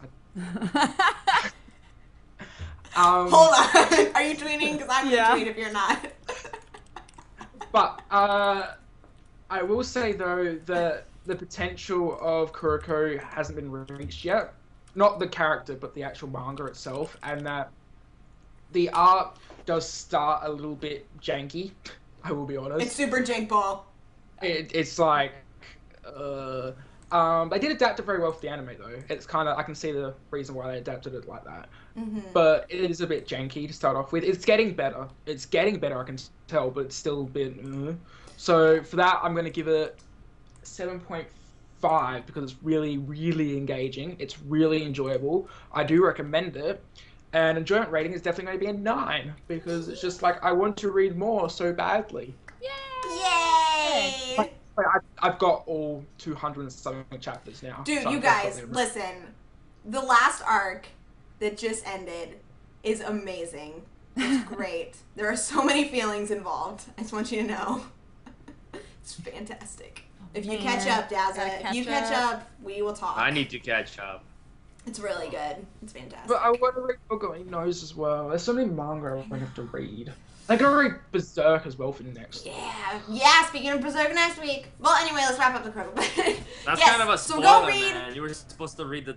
Hold on. Are you tweeting? Because I'm going to tweet if you're not. But, I will say, though, that the potential of Kuroko hasn't been reached yet. Not the character, but the actual manga itself. And that the art does start a little bit janky, I will be honest. It's super jank ball. It's like... they did adapt it very well for the anime, though. It's kind of... I can see the reason why they adapted it like that. Mm-hmm. But it is a bit janky to start off with. It's getting better. It's getting better, I can tell, but it's still a bit... So for that, I'm going to give it 7.5 because it's really, really engaging. It's really enjoyable. I do recommend it. And enjoyment rating is definitely going to be a 9 because it's just like, I want to read more so badly. Yay! I've got all 200 and something chapters now. Dude, so you guys, listen. The last arc that just ended is amazing. It's great. There are so many feelings involved. I just want you to know. It's fantastic. If you catch up, Dazza, if you catch up, we will talk. I need to catch up. It's really good. It's fantastic. But I want to read Bogo Knows as well. There's so many manga I want to have to read. I'm going to read Berserk as well for the next. Yeah, speaking of Berserk next week. Well, anyway, let's wrap up the Kuroko. That's kind of a spoiler, so go read. man. You were supposed to read the...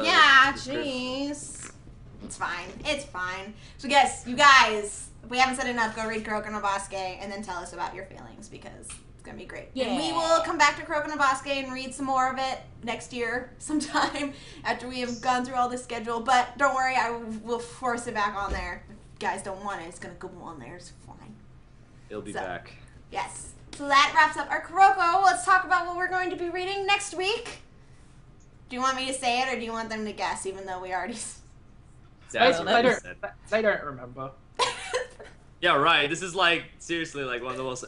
Yeah, jeez. It's fine. It's fine. So yes, you guys, if we haven't said enough, go read Kuroko no Basuke and then tell us about your feelings because it's going to be great. Yeah. And we will come back to Kuroko no Basuke and read some more of it next year sometime after we have gone through all this schedule. But don't worry, I will force it back on there. If you guys don't want it, it's going to go on there. It's fine. It'll be back. Yes. So that wraps up our Kuroko. Let's talk about what we're going to be reading next week. Do you want me to say it or do you want them to guess even though we already... They don't remember. Yeah, right. This is like, seriously, like one of the most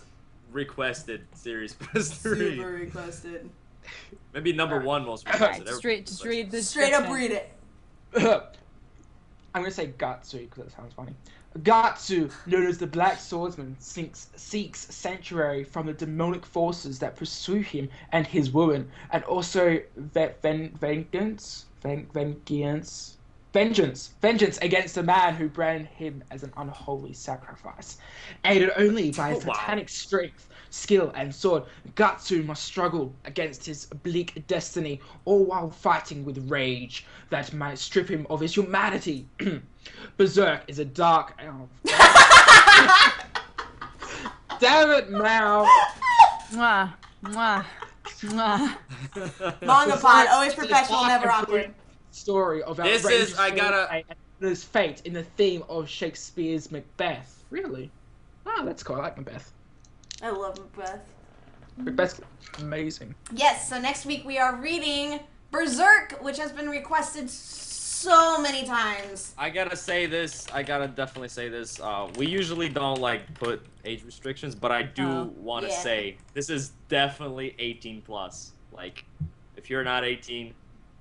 requested series for us to read. Super requested. Maybe number 1 most requested. Just read this. Straight up read it. I'm going to say Gatsu because that sounds funny. Gatsu, known as the Black Swordsman, seeks sanctuary from the demonic forces that pursue him and his woman, and also vengeance against the man who branded him as an unholy sacrifice. Aided only by his titanic strength, skill, and sword, Gatsu must struggle against his bleak destiny, all while fighting with rage that might strip him of his humanity. Berserk is a dark... Damn it, now! Mwah, mwah, mwah. MangaPod, always professional, never awkward. Story of outrageous his fate in the theme of Shakespeare's Macbeth. Really? Oh, that's cool. I like Macbeth. I love Macbeth. Macbeth's amazing. Yes, so next week we are reading Berserk, which has been requested so many times. I gotta definitely say this. We usually don't like put age restrictions, but I do want to say this is definitely 18 plus. Like, if you're not 18,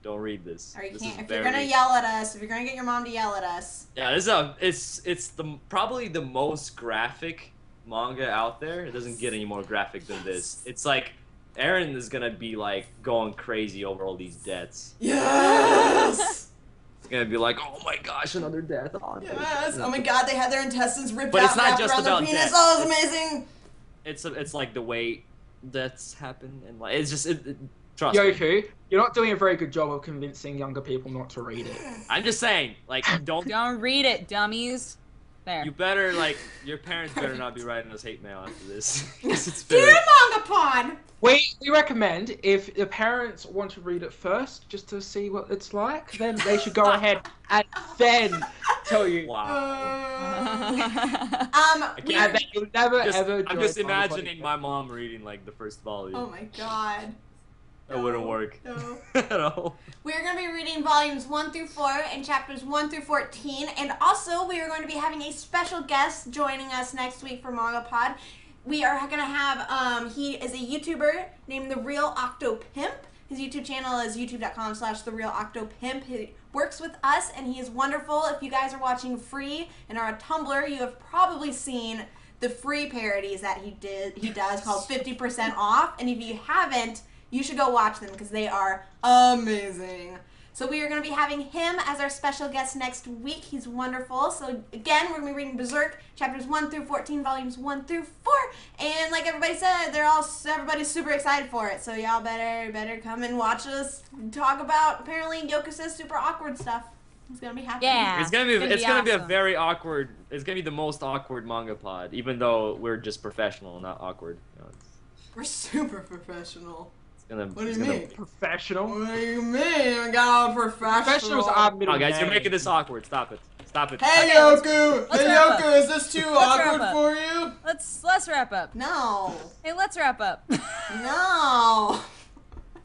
don't read this. Or you This can't, is if you're gonna yell at us, if you're gonna get your mom to yell at us. Yeah, it's probably the most graphic manga out there. It doesn't get any more graphic than this. It's like Aaron is gonna be like going crazy over all these deaths. Yes! It's gonna be like, oh my gosh, another death. Oh, Yes! Oh my god, they had their intestines ripped But out it's not wrapped just around their about penis. death. Oh, it was amazing! It's like the way deaths happen, and like it's just trust me. Yoku, you're not doing a very good job of convincing younger people not to read it. I'm just saying, like, don't read it, dummies. There. you better like your parents better not be writing us hate mail after this. 'Cause it's Dear very, MangaPod! We recommend if the parents want to read it first, just to see what it's like, then they should go ahead and then tell you. wow. We And then you'll never Just- ever. I'm join just MangaPod imagining again. my mom reading like the first volume. Oh my god. That wouldn't work No. at all. We're going to be reading volumes 1 through 4 and chapters 1 through 14. And also, we are going to be having a special guest joining us next week for MangaPod. We are going to have, he is a YouTuber named The Real Octopimp. His YouTube channel is youtube.com/TheRealOctopimp. He works with us, and he is wonderful. If you guys are watching Free and are a Tumblr, you have probably seen the Free parodies that he does called 50% Off. And if you haven't, you should go watch them because they are amazing. So we are going to be having him as our special guest next week. He's wonderful. So again, we're going to be reading Berserk, chapters 1 through 14, volumes 1 through 4. And like everybody said, everybody's super excited for it. So y'all better come and watch us talk about, apparently, Yoku says super awkward stuff. It's going to be happening. Yeah. It's gonna be a awesome. very awkward. It's gonna be the most awkward manga pod, even though we're just professional, not awkward. You know, We're super professional. it's gonna. What do it's you gonna- mean? Professional. What do you mean? I got all professional. Professionals are middle Oh, guys, you're names. making this awkward. Stop it. Stop it. Hey, Okay, let's- Yoku! let's Hey, wrap Yoku, is this too Let's wrap awkward up. for you? Let's wrap up. No. Hey, let's wrap up. No.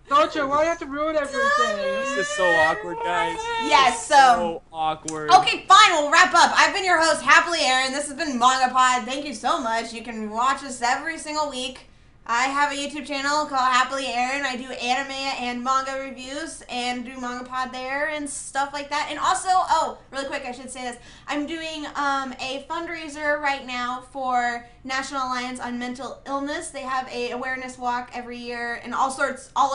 Gotcha, why do you have to ruin everything? This is so awkward, guys. Yes, So awkward. Okay, fine, we'll wrap up. I've been your host, HappiLeeErin. This has been MangaPod. Thank you so much. You can watch us every single week. I have a YouTube channel called HappiLeeErin. I do anime and manga reviews and do MangaPod there and stuff like that. And also, oh, really quick, I should say this. I'm doing a fundraiser right now for National Alliance on Mental Illness. They have a awareness walk every year and all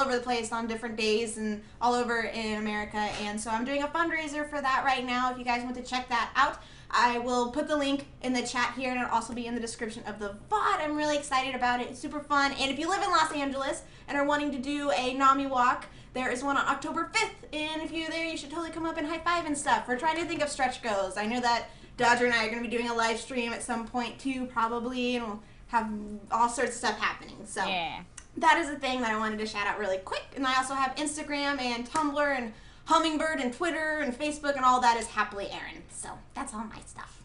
over the place on different days and all over in America. And so I'm doing a fundraiser for that right now. If you guys want to check that out, I will put the link in the chat here, and it'll also be in the description of the VOD. I'm really excited about it. It's super fun. And if you live in Los Angeles and are wanting to do a NAMI walk, there is one on October 5th. And if you're there, you should totally come up and high five and stuff. We're trying to think of stretch goals. I know that Dodger and I are going to be doing a live stream at some point too, probably, and we'll have all sorts of stuff happening. So Yeah. that is a thing that I wanted to shout out really quick. And I also have Instagram and Tumblr and Hummingbird and Twitter and Facebook, and all that is HappiLeeErin. So that's all my stuff.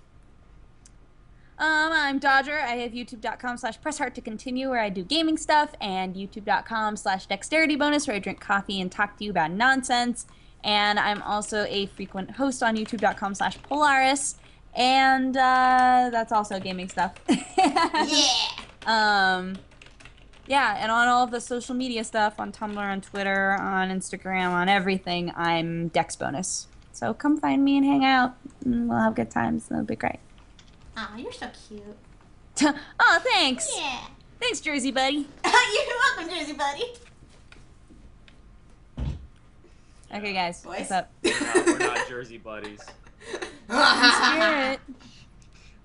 I'm Dodger. I have youtube.com/pressheart-to-continue where I do gaming stuff, and youtube.com/dexterity-bonus where I drink coffee and talk to you about nonsense. And I'm also a frequent host on youtube.com/Polaris, and that's also gaming stuff. Yeah. Yeah, and on all of the social media stuff, on Tumblr, on Twitter, on Instagram, on everything, I'm Dex Bonus. So come find me and hang out, and we'll have good times. That'll be great. Aw, you're so cute. Oh, thanks. Yeah. Thanks, Jersey buddy. You're welcome, Jersey buddy. Okay, guys, Boys? what's up? We're not Jersey buddies. Spirit.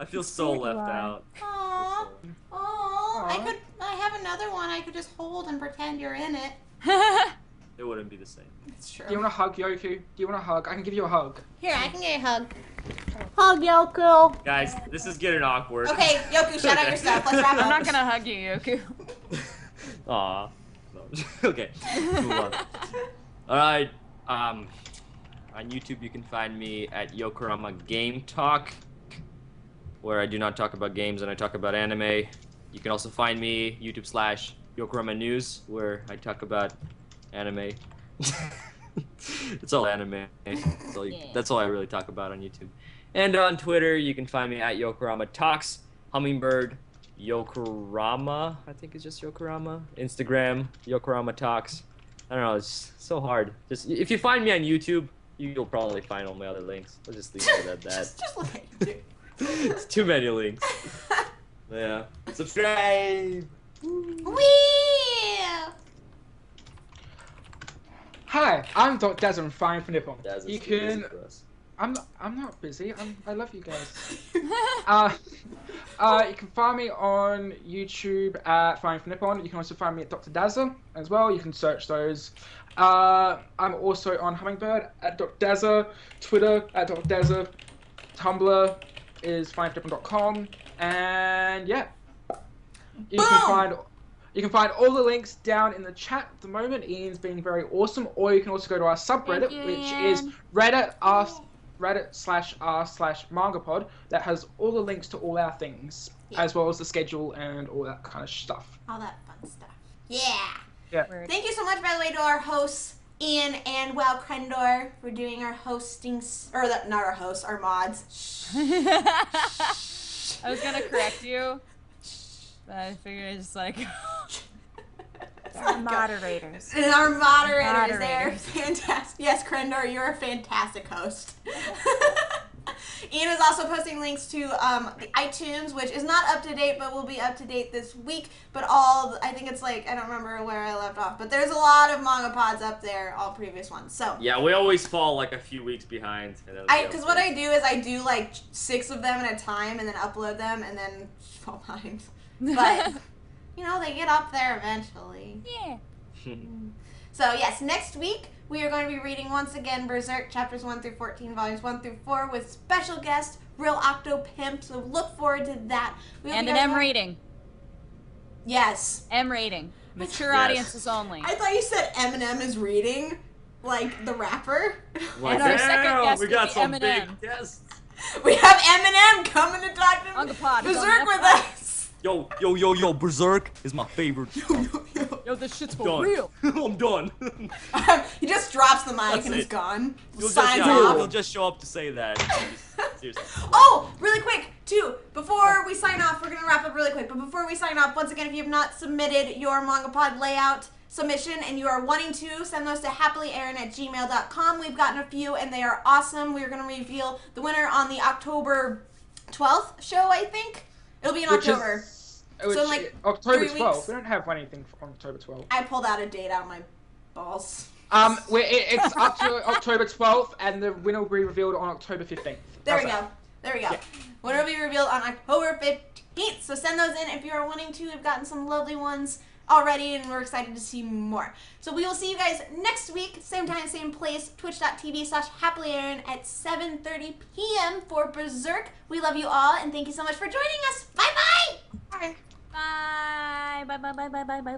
I feel so Here you left are. out. Aw. Aw. I have another one I could just hold and pretend you're in it. It wouldn't be the same. It's true. Do you want a hug, Yoku? Do you want a hug? I can give you a hug. Here, I can get a hug. Hug, Yoku. Guys, this is getting awkward. Okay, Yoku, shout out your stuff. Let's wrap up. I'm not gonna hug you, Yoku. Aw. No. Okay. Move on. Alright. On YouTube you can find me at Yokorama Game Talk, where I do not talk about games and I talk about anime. You can also find me YouTube/Yokorama News, where I talk about anime. It's all anime. That's all I really talk about on YouTube. And on Twitter, you can find me at Yokorama Talks, Hummingbird, Yokorama, I think it's just Yokorama. Instagram, Yokorama Talks. I don't know. It's so hard. Just if you find me on YouTube, you'll probably find all my other links. I'll just leave it at that. Just look at YouTube. It's too many links. Yeah. Subscribe. Wee! Hi, I'm Dr. Dazza from Fine for Nippon. Daz is You too busy can. for us. I'm not busy. I love you guys. You can find me on YouTube at Fine for Nippon. You can also find me at Dr. Dazza as well. You can search those. I'm also on Hummingbird at Dr. Dazza, Twitter at Dr. Dazza, Tumblr is finefornippon.com, and yeah, you can find all the links down in the chat at the moment. Ian's being very awesome. Or you can also go to our subreddit, which is reddit/r/MangaPod, that has all the links to all our things, as well as the schedule and all that kind of stuff. All that fun stuff. Yeah. Yeah. Thank you so much, by the way, to our hosts, Ian and Wow Krendor, for doing our hosting, not our hosts, our mods. I was gonna correct you, but I figured it's like Our moderators. And our moderators, they're fantastic. Yes, Krendor, you're a fantastic host. Ian is also posting links to the iTunes, which is not up to date, but will be up to date this week. But I think it's like, I don't remember where I left off, but there's a lot of MangaPods up there, all previous ones. So yeah, we always fall like a few weeks behind. Because what I do is I do like 6 of them at a time and then upload them and then fall behind. But they get up there eventually. Yeah. So yes, next week we are going to be reading once again Berserk chapters 1 through 14, volumes 1 through 4 with special guest Real Octo Pimp. So look forward to that. And an M rating. Yes. M rating. Mature Yes. audiences only. I thought you said Eminem is reading, like the rapper. Like, And our second guest we will got be some Eminem. big guests. We have Eminem coming to talk to MangaPod is on Berserk with MangaPod. us. Yo, Berserk is my favorite. Yo, this shit's for Done. real. I'm done. He just drops the mic That's and he's it. gone. You'll Signs you'll off. just show up to say that. Seriously. Oh, really quick, too, before we sign off, we're going to wrap up really quick, but before we sign off, once again, if you have not submitted your MangaPod layout submission and you are wanting to, send those to HappiLeeErin@gmail.com. We've gotten a few, and they are awesome. We're going to reveal the winner on the October 12th show, I think. It'll be in October. So in like October 3 12th. weeks. We don't have anything on October 12th. I pulled out a date out of my balls. It's up to October 12th, and the winner will be revealed on October 15th. There we How's go. There we go. Yeah. Winner will be revealed on October 15th. So send those in if you are wanting to. We've gotten some lovely ones already, and we're excited to see more. So we will see you guys next week, same time, same place, twitch.tv/HappiLeeErin at 7:30 p.m. for Berserk. We love you all, and thank you so much for joining us. Bye-bye! Bye. Bye. Bye. Bye. Bye. Bye. Bye. Bye.